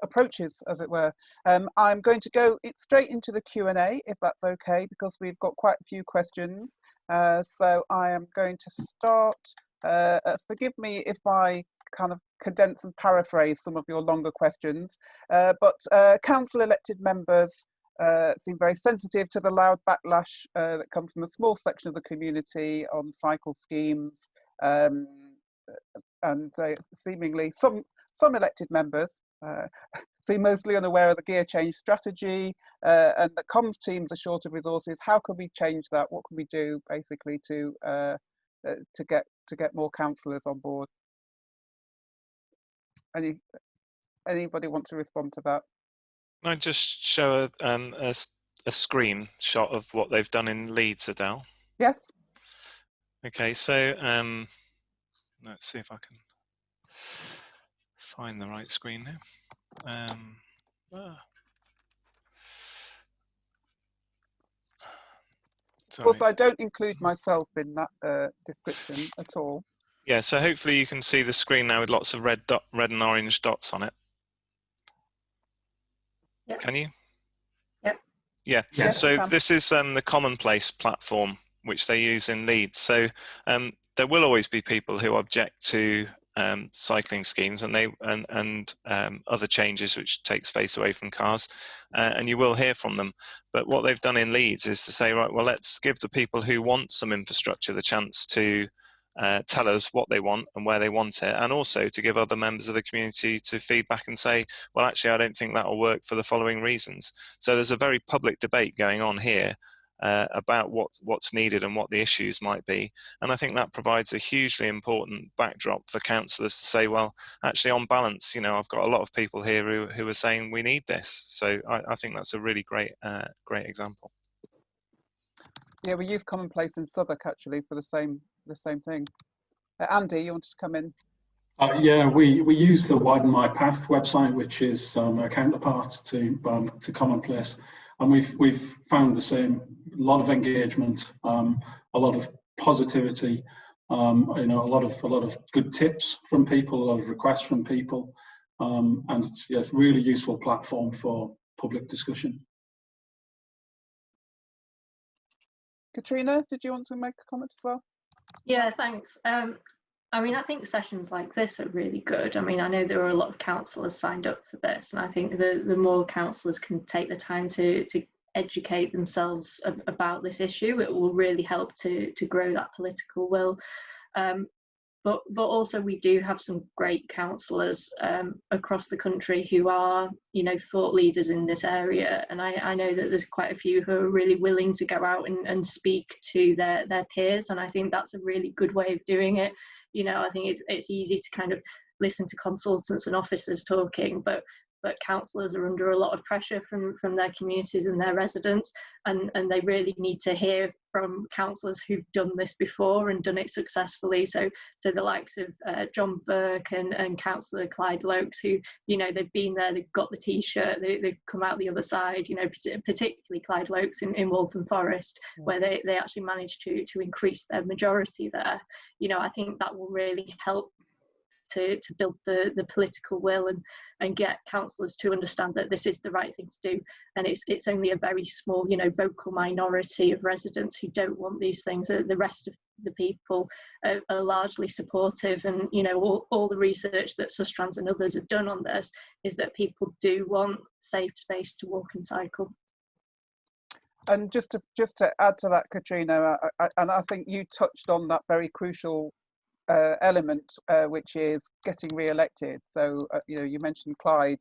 approaches, as it were. I'm going to go straight into the Q&A, if that's okay, because we've got quite a few questions. So I am going to start. Forgive me if I kind of condense and paraphrase some of your longer questions, but council elected members seem very sensitive to the loud backlash that comes from a small section of the community on cycle schemes, and they seemingly some elected members seem mostly unaware of the gear change strategy, and the comms teams are short of resources. How can we change that? What can we do basically to get more councillors on board? Anybody want to respond to that? Can I just show a screenshot of what they've done in Leeds, Adele? Yes. Okay, so let's see if I can find the right screen now. Of course, I don't include myself in that description at all. Yeah, so hopefully you can see the screen now with lots of red and orange dots on it. Yep. Can you? Yep. Yeah. Yes, so this is the Commonplace platform which they use in Leeds. So there will always be people who object to cycling schemes and other changes which take space away from cars, and you will hear from them. But what they've done in Leeds is to say, right, well, let's give the people who want some infrastructure the chance to tell us what they want and where they want it, and also to give other members of the community to feedback and say, well, actually, I don't think that will work for the following reasons. So there's a very public debate going on here about what's needed and what the issues might be. And I think that provides a hugely important backdrop for councillors to say, well, actually, on balance, you know, I've got a lot of people here who are saying we need this. So I think that's a really great example. Yeah, we use Commonplace in Southwark actually for the same thing. Andy, you wanted to come in? Yeah, we use the Widen My Path website, which is a counterpart to Commonplace, and we've found the same. A lot of engagement, a lot of positivity, you know, a lot of good tips from people, a lot of requests from people, and it's a really useful platform for public discussion. Katrina, did you want to make a comment as well? Yeah, thanks. I mean, I think sessions like this are really good. I mean, I know there are a lot of councillors signed up for this, and I think the more councillors can take the time to educate themselves about this issue, it will really help to grow that political will. But also we do have some great councillors across the country who are, you know, thought leaders in this area, and I know that there's quite a few who are really willing to go out and speak to their peers, and I think that's a really good way of doing it. You know, I think it's easy to kind of listen to consultants and officers talking, but councillors are under a lot of pressure from their communities and their residents, and they really need to hear from councillors who've done this before and done it successfully. So the likes of John Burke and Councillor Clyde Lokes, who, you know, they've been there, they've got the t-shirt, they've come out the other side, you know, particularly Clyde Lokes in Waltham Forest, where they actually managed to increase their majority there. You know, I think that will really help to build the political will and get councillors to understand that this is the right thing to do, and it's only a very small, you know, vocal minority of residents who don't want these things. The rest of the people are largely supportive, and, you know, all the research that Sustrans and others have done on this is that people do want safe space to walk and cycle. And just to add to that, Katrina, I think you touched on that very crucial element, which is getting re-elected. So you know, you mentioned Clyde,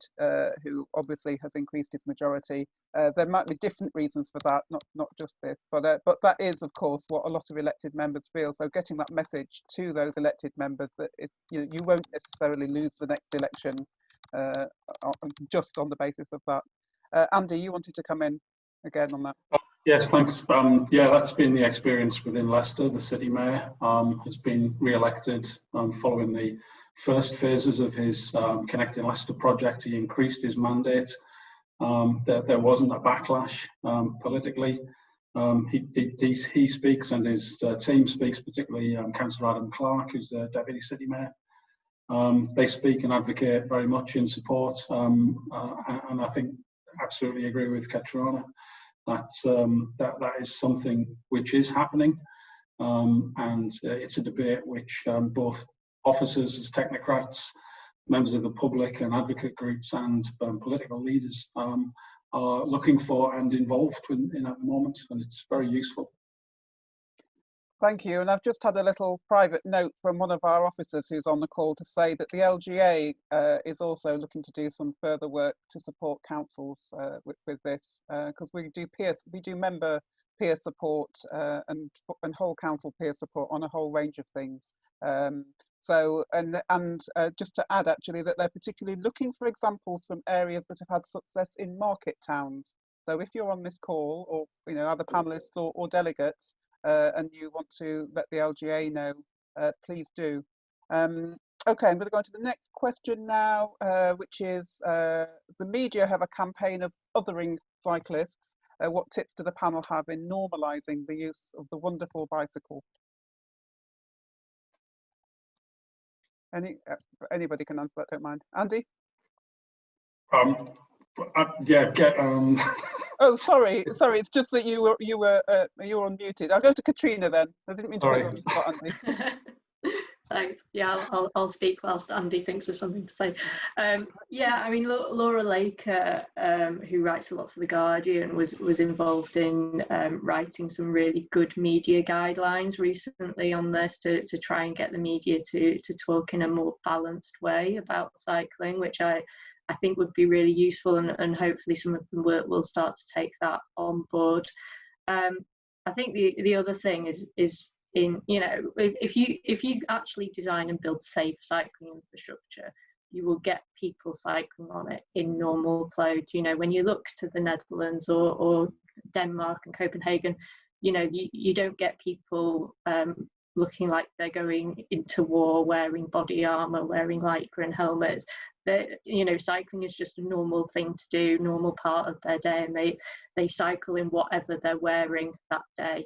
who obviously has increased his majority. There might be different reasons for that, not just this, but that is, of course, what a lot of elected members feel. So getting that message to those elected members that you won't necessarily lose the next election just on the basis of that. Andy, you wanted to come in again on that. Yes, thanks. Yeah, that's been the experience within Leicester. The city mayor has been re-elected following the first phases of his Connecting Leicester project. He increased his mandate. There wasn't a backlash politically. He speaks, and his team speaks, particularly Councillor Adam Clark, who's the Deputy City Mayor. They speak and advocate very much in support, and I think absolutely agree with Katrina. That is something which is happening, and it's a debate which both officers as technocrats, members of the public and advocate groups, and political leaders are looking for and involved in at the moment, and it's very useful. Thank you. And I've just had a little private note from one of our officers who's on the call to say that the LGA is also looking to do some further work to support councils with this, because we do member peer support and whole council peer support on a whole range of things. So just to add, actually, that they're particularly looking for examples from areas that have had success in market towns. So if you're on this call, or, you know, other panelists or delegates, and you want to let the LGA know, please do. Okay, I'm going to go on to the next question now, which is the media have a campaign of othering cyclists. What tips do the panel have in normalising the use of the wonderful bicycle? Anybody can answer that, don't mind. Andy? Oh, sorry. It's just that you were unmuted. I'll go to Katrina then. I didn't mean to put you on the spot, Andy. Thanks. Yeah, I'll speak whilst Andy thinks of something to say. Yeah, I mean, Laura Laker, who writes a lot for The Guardian, was involved in writing some really good media guidelines recently on this to try and get the media to talk in a more balanced way about cycling, which I think would be really useful, and hopefully some of them will start to take that on board. I think the other thing is in, you know, if you actually design and build safe cycling infrastructure, you will get people cycling on it in normal clothes. You know, when you look to the Netherlands or Denmark and Copenhagen, you know, you don't get people looking like they're going into war, wearing body armor, wearing lycra and helmets. You know, cycling is just a normal thing to do, normal part of their day, and they cycle in whatever they're wearing that day.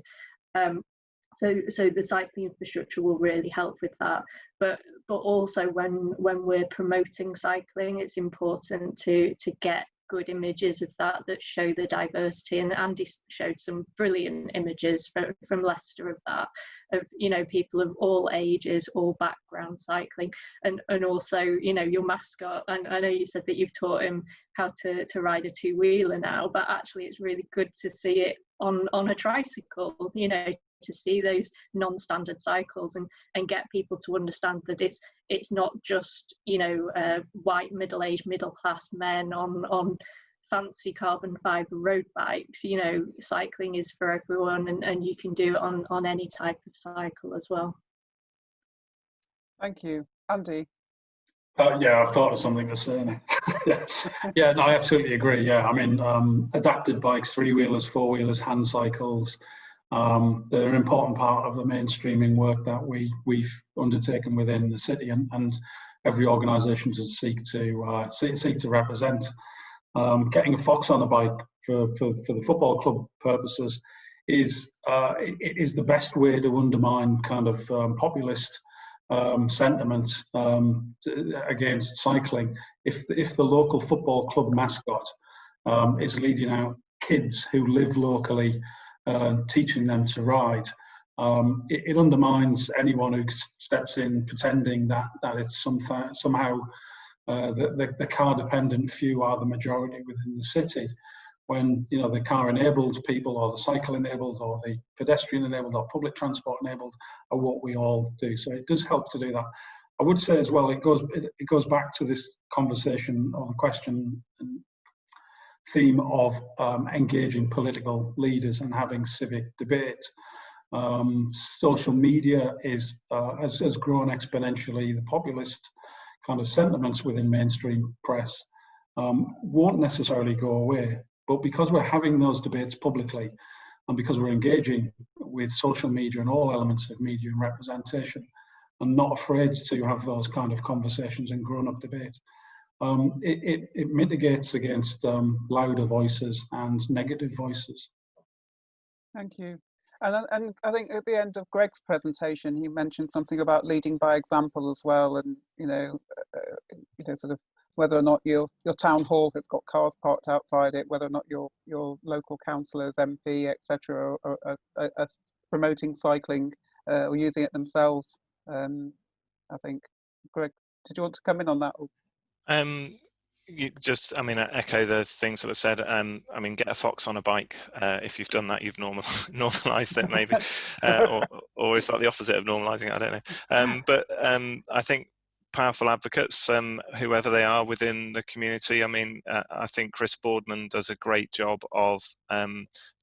So the cycling infrastructure will really help with that. But also when we're promoting cycling, it's important to get good images of that show the diversity, and Andy showed some brilliant images from Leicester of that, of, you know, people of all ages, all backgrounds cycling, and also, you know, your mascot, and I know you said that you've taught him how to ride a two-wheeler now, but actually it's really good to see it on a tricycle, you know, to see those non-standard cycles and get people to understand that it's not just, you know, white middle-aged middle-class men on fancy carbon fibre road bikes. You know, cycling is for everyone, and you can do it on any type of cycle as well. Thank you. Andy? Yeah, I've thought of something to say now. Yeah, no, I absolutely agree. Yeah, I mean, adapted bikes, three-wheelers, four-wheelers, hand cycles, they're an important part of the mainstreaming work that we've undertaken within the city, and every organisation should seek to represent. Getting a fox on a bike for the football club purposes is the best way to undermine kind of populist sentiment against cycling. If the local football club mascot is leading out kids who live locally, teaching them to ride, it undermines anyone who steps in pretending that it's somehow the car-dependent few are the majority within the city, when, you know, the car-enabled people, or the cycle-enabled, or the pedestrian-enabled, or public transport-enabled are what we all do. So it does help to do that. I would say as well, it goes back to this conversation or the question and theme of engaging political leaders and having civic debate. Social media has grown exponentially. The populist kind of sentiments within mainstream press won't necessarily go away. But because we're having those debates publicly, and because we're engaging with social media and all elements of media and representation, and not afraid to have those kind of conversations and grown-up debate, it mitigates against louder voices and negative voices. Thank you. And I think at the end of Greg's presentation, he mentioned something about leading by example as well, and you know, sort of whether or not your town hall has got cars parked outside it, whether or not your local councillors, MP, etc., are promoting cycling or using it themselves. I think, Greg, did you want to come in on that? I mean, I echo the things that were said. I mean, get a fox on a bike. If you've done that, you've normalised it, maybe, or is that the opposite of normalising it? I don't know. But I think powerful advocates, whoever they are within the community. I mean, I think Chris Boardman does a great job of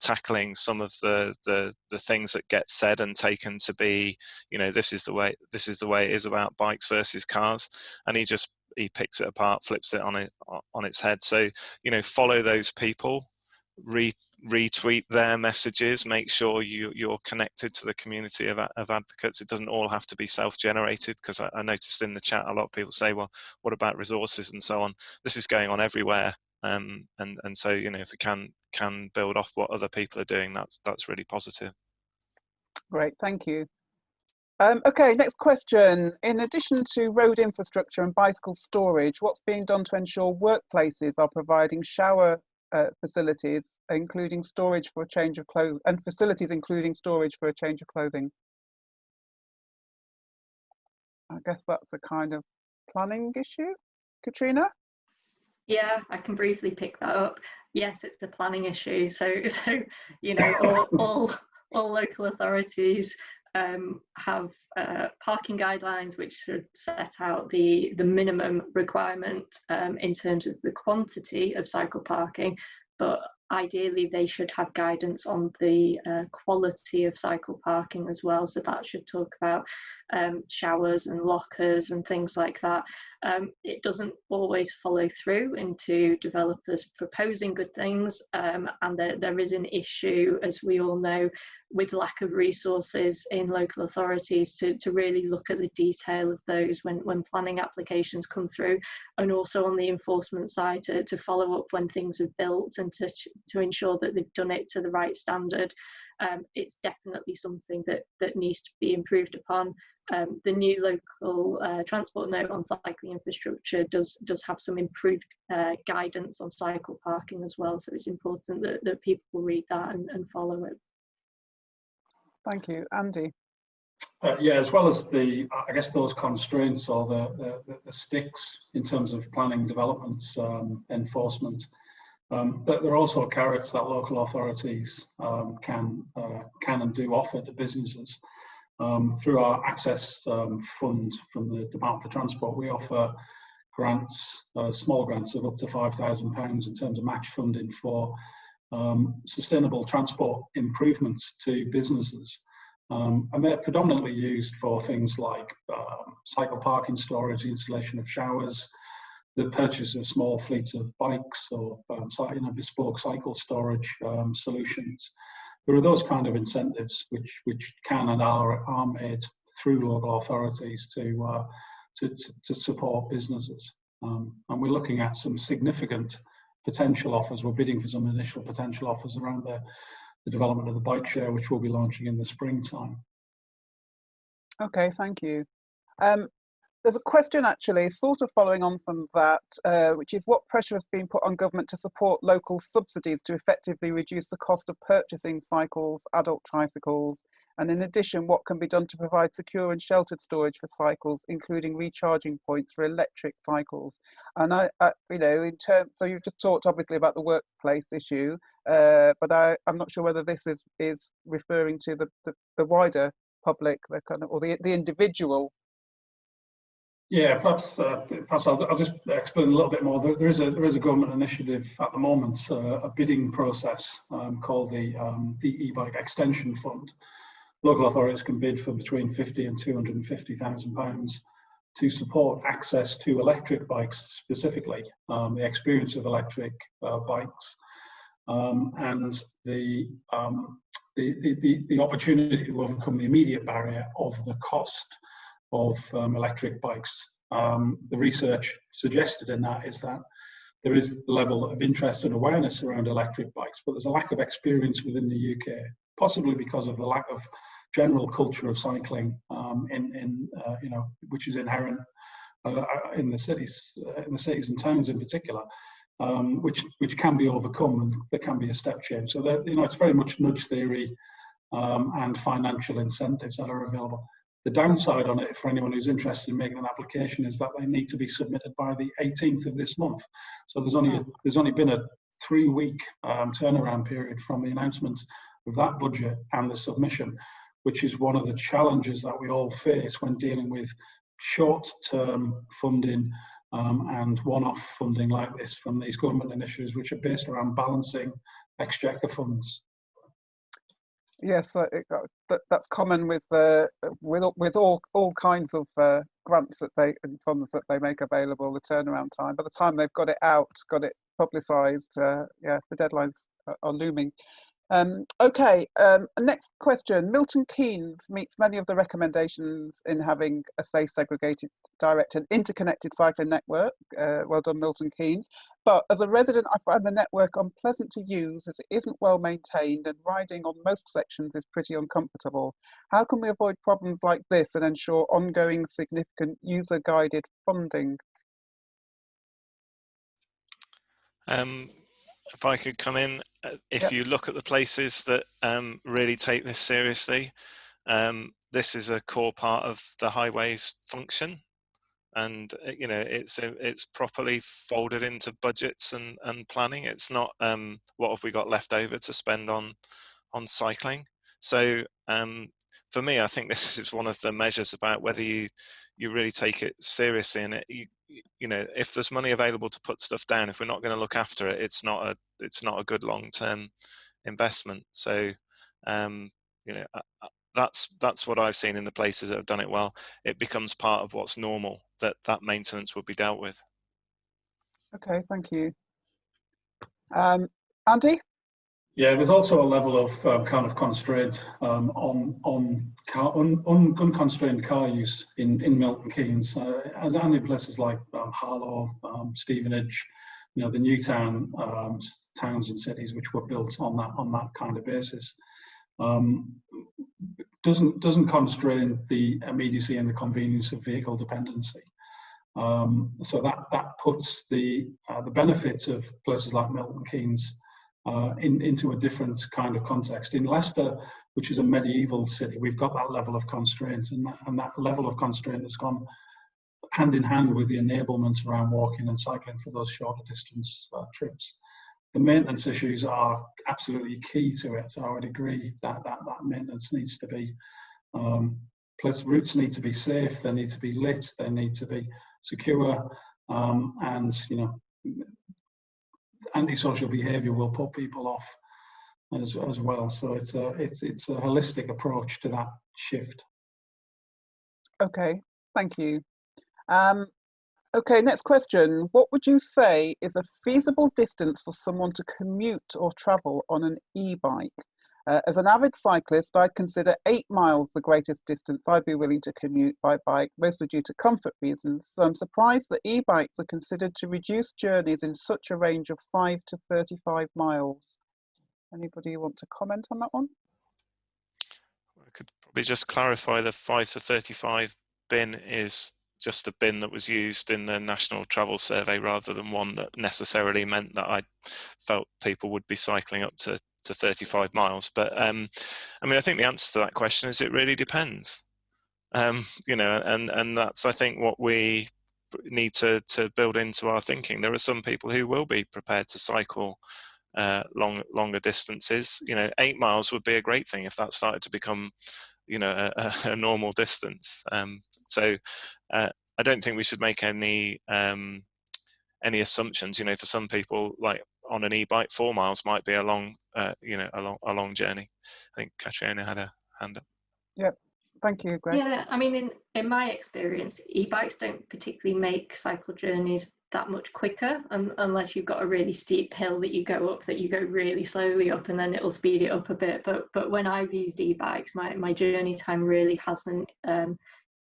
tackling some of the things that get said and taken to be, you know, this is the way it is about bikes versus cars, and he picks it apart, flips it on its head. So, you know, follow those people, retweet their messages, make sure you're connected to the community of advocates. It doesn't all have to be self-generated, because I noticed in the chat a lot of people say, well, what about resources and so on? This is going on everywhere, and so, you know, if we can build off what other people are doing, that's really positive. Great, thank you. Okay, next question. In addition to road infrastructure and bicycle storage, what's being done to ensure workplaces are providing shower facilities, including storage for a change of clothes, and facilities including storage for a change of clothing? I guess that's a kind of planning issue. Katrina? Yeah, I can briefly pick that up. Yes, it's a planning issue. So you know, all local authorities have parking guidelines which should set out the minimum requirement in terms of the quantity of cycle parking, but ideally they should have guidance on the quality of cycle parking as well. So that should talk about showers and lockers and things like that. It doesn't always follow through into developers proposing good things, and there is an issue, as we all know, with lack of resources in local authorities to really look at the detail of those when planning applications come through, and also on the enforcement side to follow up when things are built and to ensure that they've done it to the right standard. it's definitely something that needs to be improved upon. The new local transport note on cycling infrastructure does have some improved guidance on cycle parking as well, so it's important that people read that and follow it. Thank you. Andy? Yeah, as well as I guess those constraints or the sticks in terms of planning, developments, enforcement, there are also carrots that local authorities can and do offer to businesses. Through our access fund from the Department for Transport, we offer grants, small grants of up to £5,000 in terms of match funding for sustainable transport improvements to businesses. And they're predominantly used for things like cycle parking storage, installation of showers, the purchase of small fleets of bikes, or bespoke cycle storage solutions. There are those kind of incentives which can and are made through local authorities to support businesses. And we're looking at some significant potential offers. We're bidding for some initial potential offers around the development of the bike share, which we'll be launching in the springtime. Okay, thank you. There's a question actually sort of following on from that, which is what pressure has been put on government to support local subsidies to effectively reduce the cost of purchasing cycles, adult tricycles, and in addition, what can be done to provide secure and sheltered storage for cycles, including recharging points for electric cycles. And in terms, so you've just talked obviously about the workplace issue, but I'm not sure whether this is referring to the wider public, the kind of, or the individual. Yeah, perhaps I'll just explain a little bit more. There is a government initiative at the moment, a bidding process called the e-bike extension fund. Local authorities can bid for between £50,000 and £250,000 to support access to electric bikes, specifically the experience of electric bikes, and the opportunity to overcome the immediate barrier of the cost of electric bikes. The research suggested in that is that there is a level of interest and awareness around electric bikes, but there's a lack of experience within the UK, possibly because of the lack of general culture of cycling, which is inherent in the cities and towns in particular, which can be overcome, and there can be a step change. So that, it's very much nudge theory and financial incentives that are available. The downside on it, for anyone who's interested in making an application, is that they need to be submitted by the 18th of this month. So there's only been a 3-week turnaround period from the announcement of that budget and the submission, which is one of the challenges that we all face when dealing with short-term funding and one-off funding like this from these government initiatives, which are based around balancing exchequer funds. Yes, that's common with all kinds of grants and funds that they make available. The turnaround time, by the time they've got it out, got it publicised, the deadlines are looming. Okay, next question. Milton Keynes meets many of the recommendations in having a safe, segregated, direct and interconnected cycling network. Well done, Milton Keynes. But as a resident, I find the network unpleasant to use as it isn't well maintained and riding on most sections is pretty uncomfortable. How can we avoid problems like this and ensure ongoing significant user-guided funding? If I could come in, if you look at the places that really take this seriously, this is a core part of the highways function, and it's properly folded into budgets and planning. It's not what have we got left over to spend on cycling. So for me, I think this is one of the measures about whether you really take it seriously, and if there's money available to put stuff down, if we're not going to look after it, it's not a good long-term investment. So that's what I've seen in the places that have done it well. It becomes part of what's normal, that maintenance would be dealt with. Okay, thank you. Andy? Yeah, there's also a level of kind of constraint on unconstrained car use in Milton Keynes, as and in places like Harlow, Stevenage, the Newtown towns and cities which were built on that kind of basis. doesn't constrain the immediacy and the convenience of vehicle dependency. So that puts the benefits of places like Milton Keynes into a different kind of context. In Leicester, which is a medieval city, we've got that level of constraint, and that level of constraint has gone hand in hand with the enablement around walking and cycling for those shorter distance trips. The maintenance issues are absolutely key to it. So I would agree that maintenance needs to be, plus routes need to be safe, they need to be lit, they need to be secure, and antisocial behaviour will put people off as well. So it's a holistic approach to that shift. Okay, thank you. Okay, next question. What would you say is a feasible distance for someone to commute or travel on an e-bike? As an avid cyclist, I'd consider 8 miles the greatest distance I'd be willing to commute by bike, mostly due to comfort reasons. So I'm surprised that e-bikes are considered to reduce journeys in such a range of 5 to 35 miles. Anybody want to comment on that one? I could probably just clarify the 5 to 35 bin is just a bin that was used in the National Travel Survey rather than one that necessarily meant that I felt people would be cycling up to 35 miles. But I mean, I think the answer to that question is it really depends. And that's, I think, what we need to build into our thinking. There are some people who will be prepared to cycle longer distances. 8 miles would be a great thing if that started to become a normal distance. So I don't think we should make any assumptions. For some people, like on an e-bike, 4 miles might be a long journey. I think Catriona had a hand up. Yep. Thank you, Greg. Yeah, I mean, in my experience, e-bikes don't particularly make cycle journeys that much quicker, unless you've got a really steep hill that you go up, that you go really slowly up, and then it'll speed it up a bit. But when I've used e-bikes, my journey time really hasn't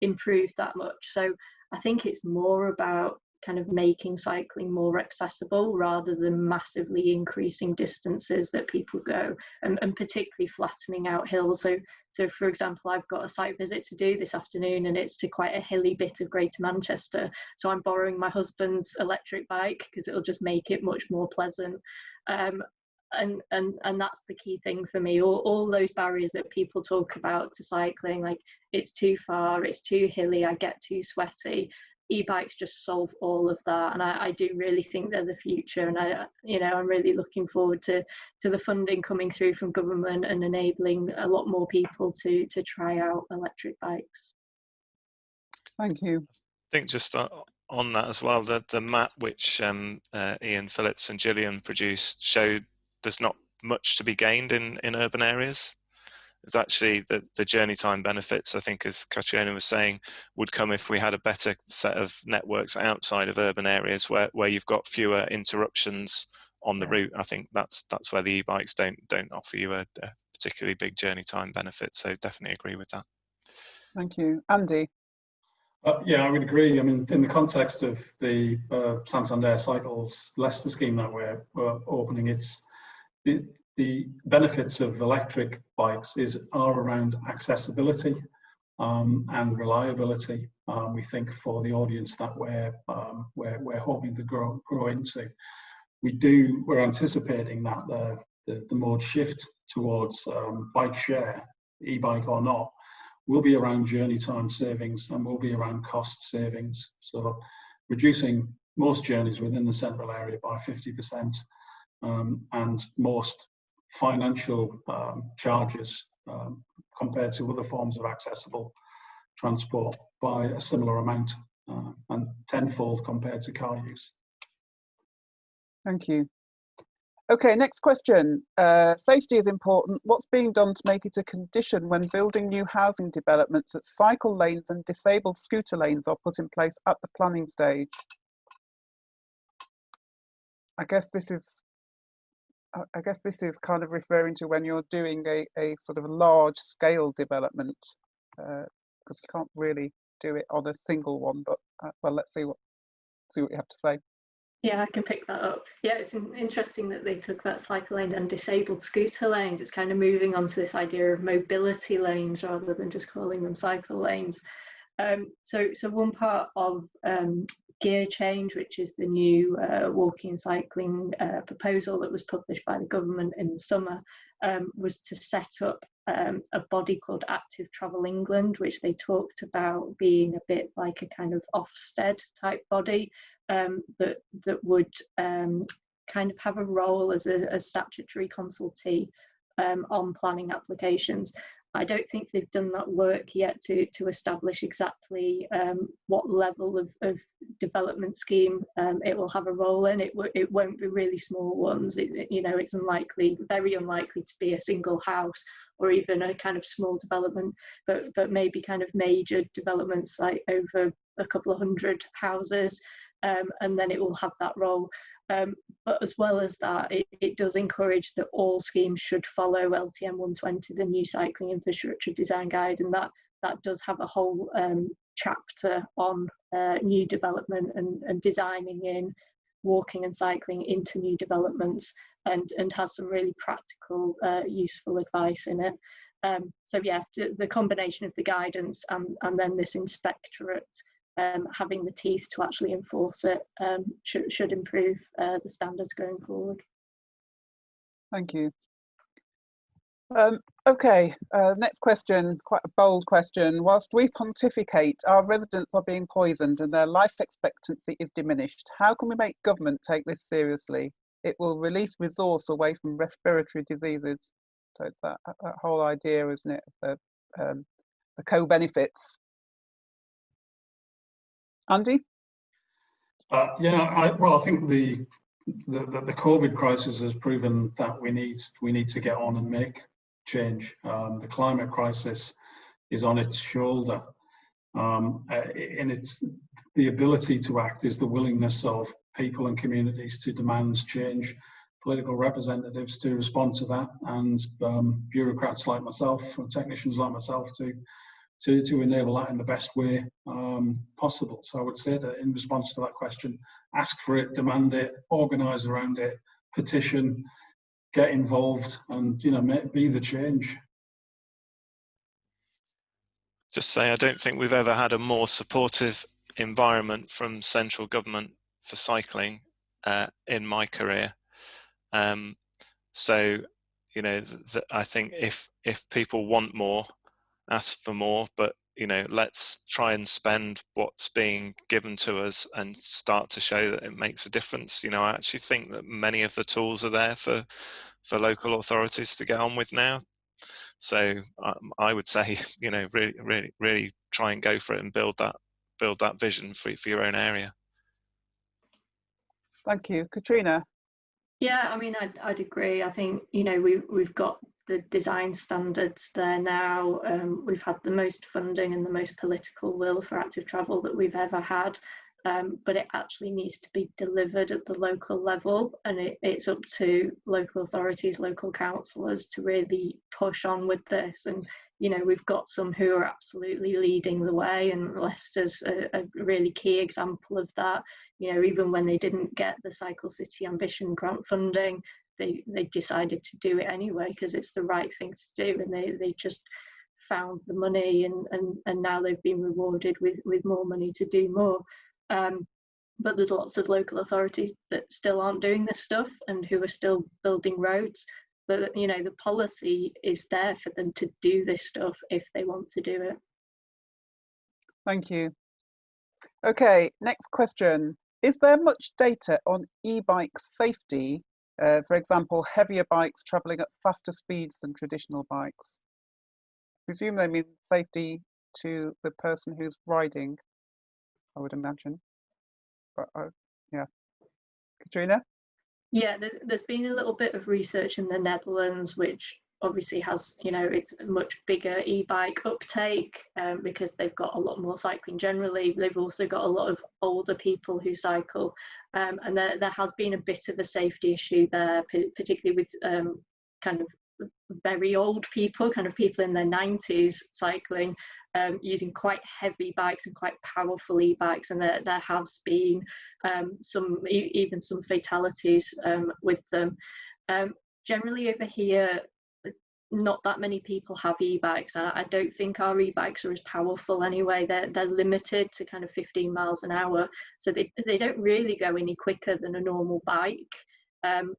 improved that much. So I think it's more about kind of making cycling more accessible rather than massively increasing distances that people go, and particularly flattening out hills. So for example, I've got a site visit to do this afternoon, and it's to quite a hilly bit of Greater Manchester. So I'm borrowing my husband's electric bike because it'll just make it much more pleasant. And that's the key thing for me. All those barriers that people talk about to cycling, like it's too far, it's too hilly, I get too sweaty. E-bikes just solve all of that, and I do really think they're the future. And I'm really looking forward to the funding coming through from government and enabling a lot more people to try out electric bikes. Thank you. I think just on that as well, the map which Ian Phillips and Gillian produced showed there's not much to be gained in urban areas. It's actually the journey time benefits, I think, as Catriona was saying, would come if we had a better set of networks outside of urban areas where you've got fewer interruptions on the route. I think that's where the e-bikes don't offer you a particularly big journey time benefit. So definitely agree with that. Thank you. Andy? Yeah, I would agree. I mean, in the context of the Santander Cycles Leicester scheme that we're opening, it's the benefits of electric bikes are around accessibility and reliability. We think for the audience that we're hoping to grow into, we're anticipating that the mode shift towards bike share, e-bike or not, will be around journey time savings and will be around cost savings. So reducing most journeys within the central area by 50%, and most financial charges compared to other forms of accessible transport by a similar amount, and tenfold compared to car use. Thank you. Okay, next question. Safety is important. What's being done to make it a condition when building new housing developments that cycle lanes and disabled scooter lanes are put in place at the planning stage? I guess this is kind of referring to when you're doing a sort of large scale development, because you can't really do it on a single one. But well, let's see what you have to say. Yeah, I can pick that up. Yeah, it's interesting that they talk about cycle lanes and disabled scooter lanes. It's kind of moving on to this idea of mobility lanes rather than just calling them cycle lanes. So one part of gear change, which is the new walking and cycling proposal that was published by the government in the summer, was to set up a body called Active Travel England, which they talked about being a bit like a kind of Ofsted type body that would kind of have a role as a statutory consultee on planning applications. I don't think they've done that work yet to establish exactly what level of development scheme it will have a role in. It won't be really small ones. It's unlikely, very unlikely to be a single house or even a kind of small development, but maybe kind of major developments like over a couple of hundred houses, and then it will have that role. But as well as that, it does encourage that all schemes should follow LTM 120, the new cycling infrastructure design guide, and that does have a whole chapter on new development and designing in walking and cycling into new developments, and has some really practical, useful advice in it. So yeah, the combination of the guidance and then this inspectorate having the teeth to actually enforce it should improve the standards going forward. Thank you. Okay, next question, quite a bold question. Whilst we pontificate, our residents are being poisoned and their life expectancy is diminished. How can we make government take this seriously? It will release resource away from respiratory diseases. So it's that whole idea, isn't it, of the co-benefits. Andy? Yeah, I think the COVID crisis has proven that we need to get on and make change. The climate crisis is on its shoulder, and it's the ability to act is the willingness of people and communities to demand change, political representatives to respond to that, and bureaucrats like myself, or technicians like myself to enable that in the best way possible. So I would say that in response to that question, ask for it, demand it, organise around it, petition, get involved, and be the change. Just say I don't think we've ever had a more supportive environment from central government for cycling in my career. So I think if people want more, ask for more, but let's try and spend what's being given to us and start to show that it makes a difference. I actually think that many of the tools are there for local authorities to get on with now. So I would say, really try and go for it and build that vision for your own area. Thank you. Katrina? Yeah, I mean, I'd agree. I think, we've got the design standards there now. We've had the most funding and the most political will for active travel that we've ever had. But it actually needs to be delivered at the local level, and it's up to local authorities, local councillors to really push on with this. And we've got some who are absolutely leading the way, and Leicester's a really key example of that. Even when they didn't get the Cycle City Ambition grant funding, they decided to do it anyway because it's the right thing to do, and they just found the money, and now they've been rewarded with more money to do more. But there's lots of local authorities that still aren't doing this stuff and who are still building roads. But the policy is there for them to do this stuff if they want to do it. Thank you. Okay, next question. Is there much data on e-bike safety? For example, heavier bikes travelling at faster speeds than traditional bikes. I presume they mean safety to the person who's riding, I would imagine. But yeah, Katrina? Yeah, there's been a little bit of research in the Netherlands, which obviously has, it's a much bigger e-bike uptake because they've got a lot more cycling generally. They've also got a lot of older people who cycle, and there has been a bit of a safety issue there, particularly with kind of very old people, kind of people in their 90s cycling. using quite heavy bikes and quite powerful e-bikes, and there has been even some fatalities with them. Generally over here, not that many people have e-bikes. I don't think our e-bikes are as powerful anyway. They're limited to kind of 15 miles an hour, so they don't really go any quicker than a normal bike.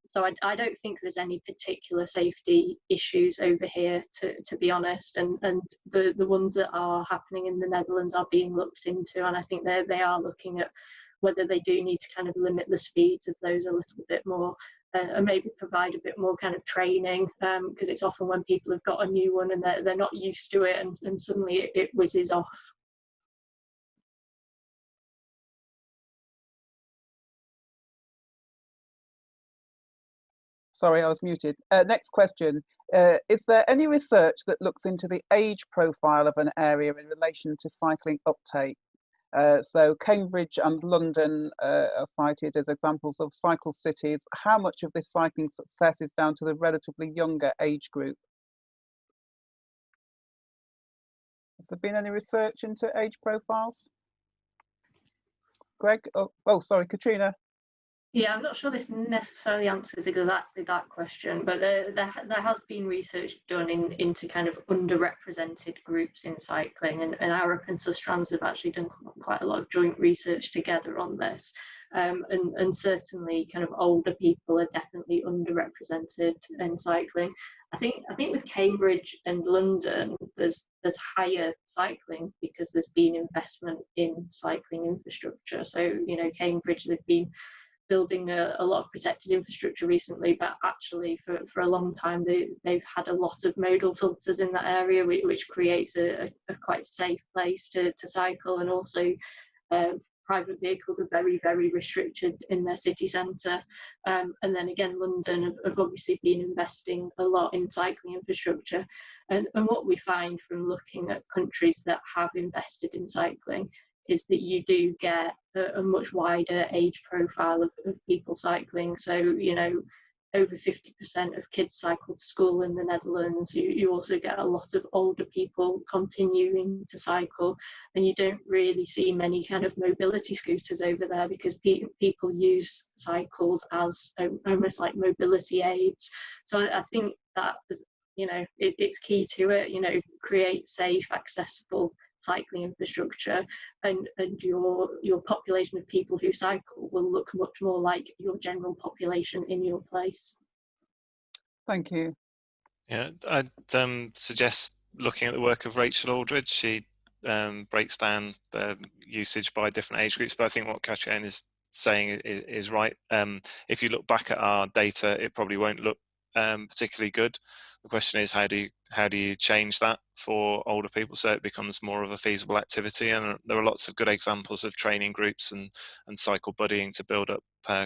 So I don't think there's any particular safety issues over here, to be honest. And the ones that are happening in the Netherlands are being looked into, and I think they are looking at whether they do need to kind of limit the speeds of those a little bit more. And maybe provide a bit more kind of training, because it's often when people have got a new one and they're not used to it, and suddenly it whizzes off. Sorry, I was muted. Next question. Is there any research that looks into the age profile of an area in relation to cycling uptake? So Cambridge and London are cited as examples of cycle cities. How much of this cycling success is down to the relatively younger age group? Has there been any research into age profiles? Greg? Oh, sorry, Katrina. Yeah, I'm not sure this necessarily answers exactly that question, but there has been research done into kind of underrepresented groups in cycling, and Arup and Sustrans have actually done quite a lot of joint research together on this, and certainly kind of older people are definitely underrepresented in cycling. I think with Cambridge and London, there's higher cycling because there's been investment in cycling infrastructure. So Cambridge, they've been building a lot of protected infrastructure recently, but actually for a long time they've had a lot of modal filters in that area, which creates a quite safe place to cycle, and also private vehicles are very, very restricted in their city centre. And then again, London have obviously been investing a lot in cycling infrastructure, and what we find from looking at countries that have invested in cycling is that you do get a much wider age profile of people cycling. So, over 50% of kids cycle to school in the Netherlands. You also get a lot of older people continuing to cycle, and you don't really see many kind of mobility scooters over there because people use cycles as almost like mobility aids. So I think that is, it's key to it, create safe, accessible cycling infrastructure, and your population of people who cycle will look much more like your general population in your place. Thank you. Yeah, I'd suggest looking at the work of Rachel Aldridge. She breaks down the usage by different age groups, but I think what Katrina is saying is right. If you look back at our data, it probably won't look particularly good. The question is, how do you change that for older people so it becomes more of a feasible activity? And there are lots of good examples of training groups and cycle buddying to build up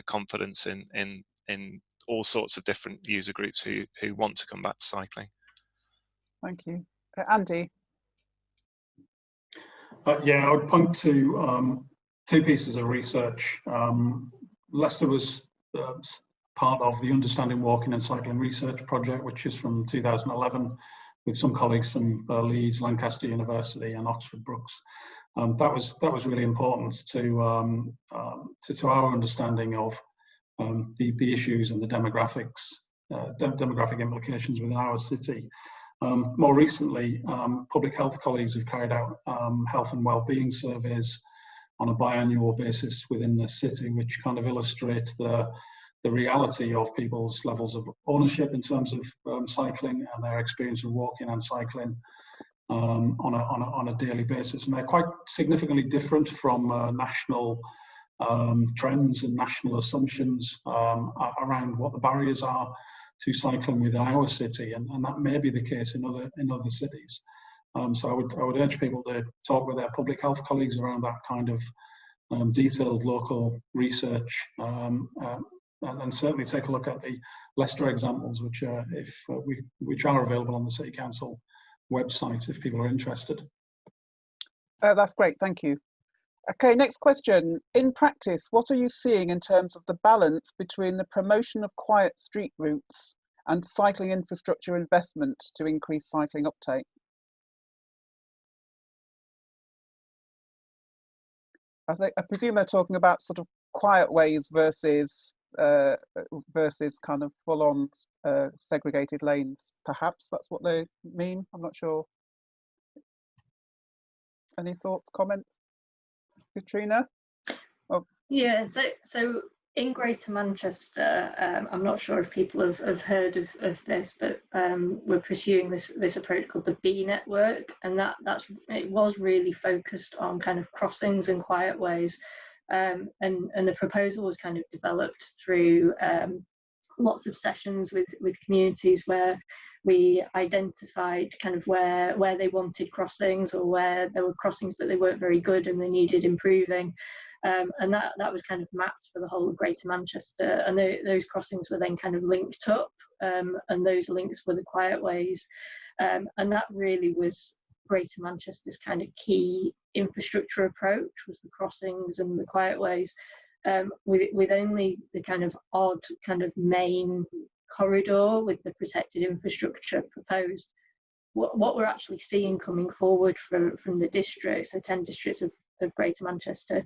confidence in all sorts of different user groups who want to come back to cycling. Thank you. Andy? Yeah, I would point to two pieces of research. Leicester was part of the Understanding Walking and Cycling Research Project, which is from 2011, with some colleagues from Leeds, Lancaster University, and Oxford Brookes. That was really important to our understanding of the issues and the demographics, demographic implications within our city. More recently, public health colleagues have carried out health and wellbeing surveys on a biannual basis within the city, which kind of illustrate the reality of people's levels of ownership in terms of cycling and their experience of walking and cycling on a daily basis. And they're quite significantly different from national trends and national assumptions around what the barriers are to cycling within our city, and that may be the case in other cities. So I would urge people to talk with their public health colleagues around that kind of detailed local research, and certainly take a look at the Leicester examples, which are available on the City Council website if people are interested. That's great, thank you. Okay, next question. In practice, what are you seeing in terms of the balance between the promotion of quiet street routes and cycling infrastructure investment to increase cycling uptake? I presume they're talking about sort of quiet ways versus kind of full-on segregated lanes. Perhaps that's what they mean. I'm not sure. Any thoughts, comments, Katrina? Oh. Yeah, so in Greater Manchester, I'm not sure if people have heard of this, but we're pursuing this approach called the B network, and it was really focused on kind of crossings and quiet ways, and the proposal was kind of developed through lots of sessions with communities where we identified kind of where they wanted crossings, or where there were crossings but they weren't very good and they needed improving. And that was kind of mapped for the whole of Greater Manchester, and those crossings were then kind of linked up, and those links were the quiet ways, and that really was Greater Manchester's kind of key infrastructure approach, was the crossings and the quiet ways, with only the kind of odd kind of main corridor with the protected infrastructure proposed. What we're actually seeing coming forward from the districts, the 10 districts of Greater Manchester,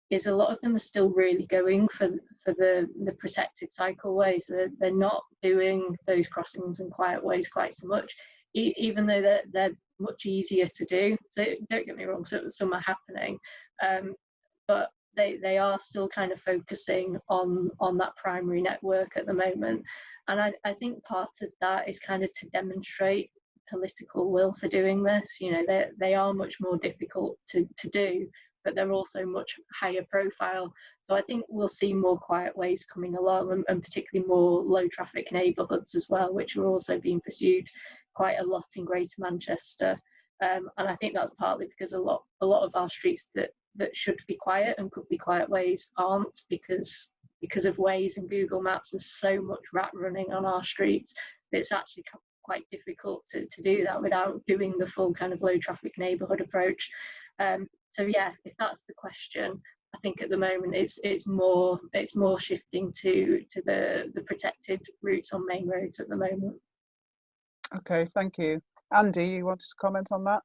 is a lot of them are still really going for the protected cycleways. They're not doing those crossings and quiet ways quite so much, even though they're much easier to do. So don't get me wrong, so some are happening, but they are still kind of focusing on that primary network at the moment. And I think part of that is kind of to demonstrate political will for doing this. You know, they are much more difficult to do, but they're also much higher profile. So I think we'll see more quiet ways coming along, and particularly more low traffic neighbourhoods as well, which are also being pursued quite a lot in Greater Manchester. And I think that's partly because a lot of our streets that should be quiet and could be quiet ways aren't, because of Waze and Google Maps. There's so much rat running on our streets that it's actually quite difficult to do that without doing the full kind of low traffic neighbourhood approach. So yeah, if that's the question, I think at the moment it's more shifting to the protected routes on main roads at the moment. Okay, thank you. Andy, you wanted to comment on that?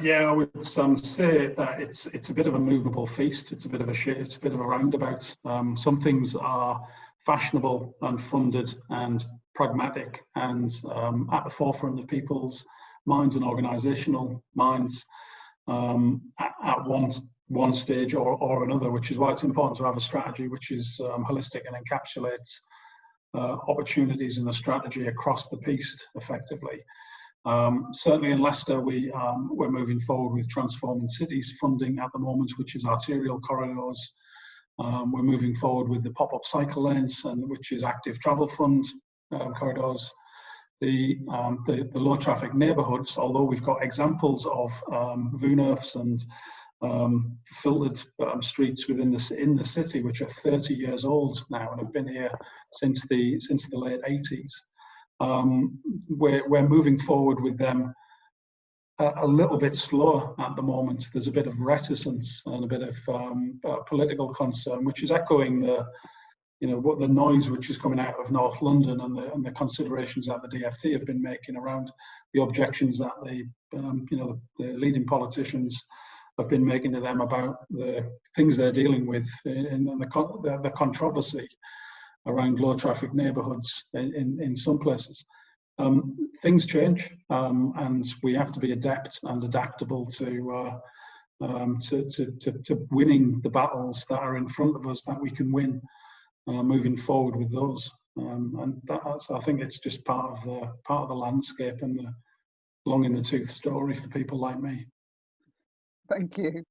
Yeah, I would say that it's a bit of a movable feast. It's a bit of a roundabout. Some things are fashionable and funded and pragmatic and at the forefront of people's minds and organisational minds at one stage or another, which is why it's important to have a strategy which is holistic and encapsulates opportunities in the strategy across the piece effectively. Certainly in Leicester, we're moving forward with Transforming Cities funding at the moment, which is arterial corridors. We're moving forward with the pop-up cycle lanes, which is active travel fund corridors. The low traffic neighbourhoods, although we've got examples of VUNERFs and filtered streets in the city, which are 30 years old now and have been here since the late 80s. We're moving forward with them a little bit slower at the moment. There's a bit of reticence and a bit of political concern, which is echoing what the noise which is coming out of North London and the considerations that the DfT have been making around the objections that the leading politicians have been making to them about the things they're dealing with and the controversy around low traffic neighbourhoods in some places. Things change, and we have to be adept and adaptable to winning the battles that are in front of us that we can win, moving forward with those. And I think it's just part of the landscape and the long in the tooth story for people like me. Thank you.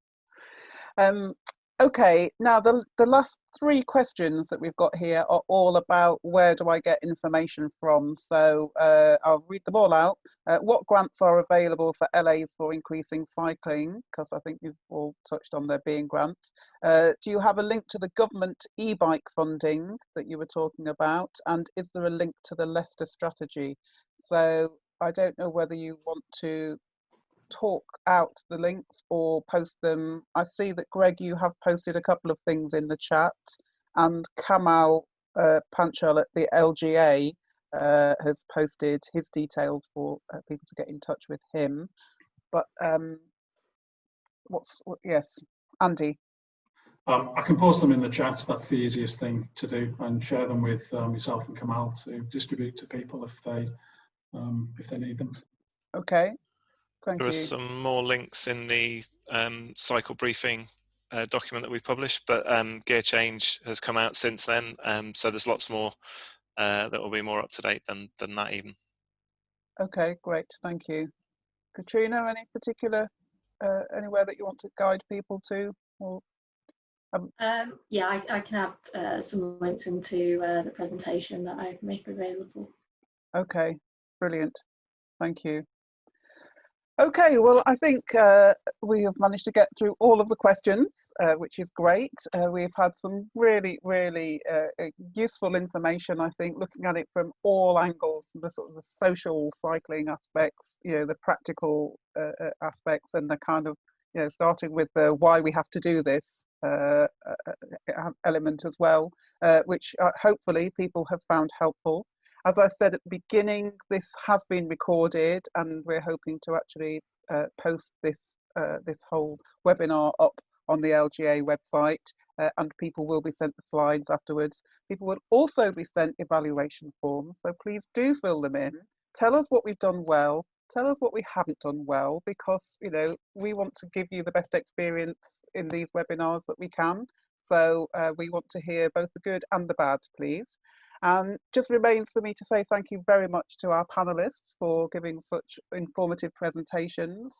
Okay, now the last three questions that we've got here are all about where do I get information from. So I'll read them all out. What grants are available for LAs for increasing cycling? Because I think you've all touched on there being grants. Do you have a link to the government e-bike funding that you were talking about? And is there a link to the Leicester strategy? So I don't know whether you want to talk out the links or post them. I see that Greg, you have posted a couple of things in the chat, and Kamal Panchal at the LGA has posted his details for people to get in touch with him. But yes, Andy. I can post them in the chat. That's the easiest thing to do, and share them with yourself and Kamal to distribute to people if they need them. Okay, thank There are you. some more links in the cycle briefing document that we published, but gear change has come out since then, so there's lots more that will be more up to date than that even. Okay, great, thank you. Katrina, any particular anywhere that you want to guide people to? Or, yeah, I can add some links into the presentation that I make available. okay, brilliant, thank you. Okay, well, I think we have managed to get through all of the questions, which is great. We've had some really, really useful information, I think, looking at it from all angles, the sort of the social cycling aspects, you know, the practical aspects, and the kind of, you know, starting with the why we have to do this element as well, which hopefully people have found helpful. As I said at the beginning, this has been recorded, and we're hoping to actually post this this whole webinar up on the LGA website, and people will be sent the slides afterwards. People will also be sent evaluation forms, so please do fill them in. Tell us what we've done well, tell us what we haven't done well, because, you know, we want to give you the best experience in these webinars that we can. So we want to hear both the good and the bad, please. And just remains for me to say thank you very much to our panelists for giving such informative presentations.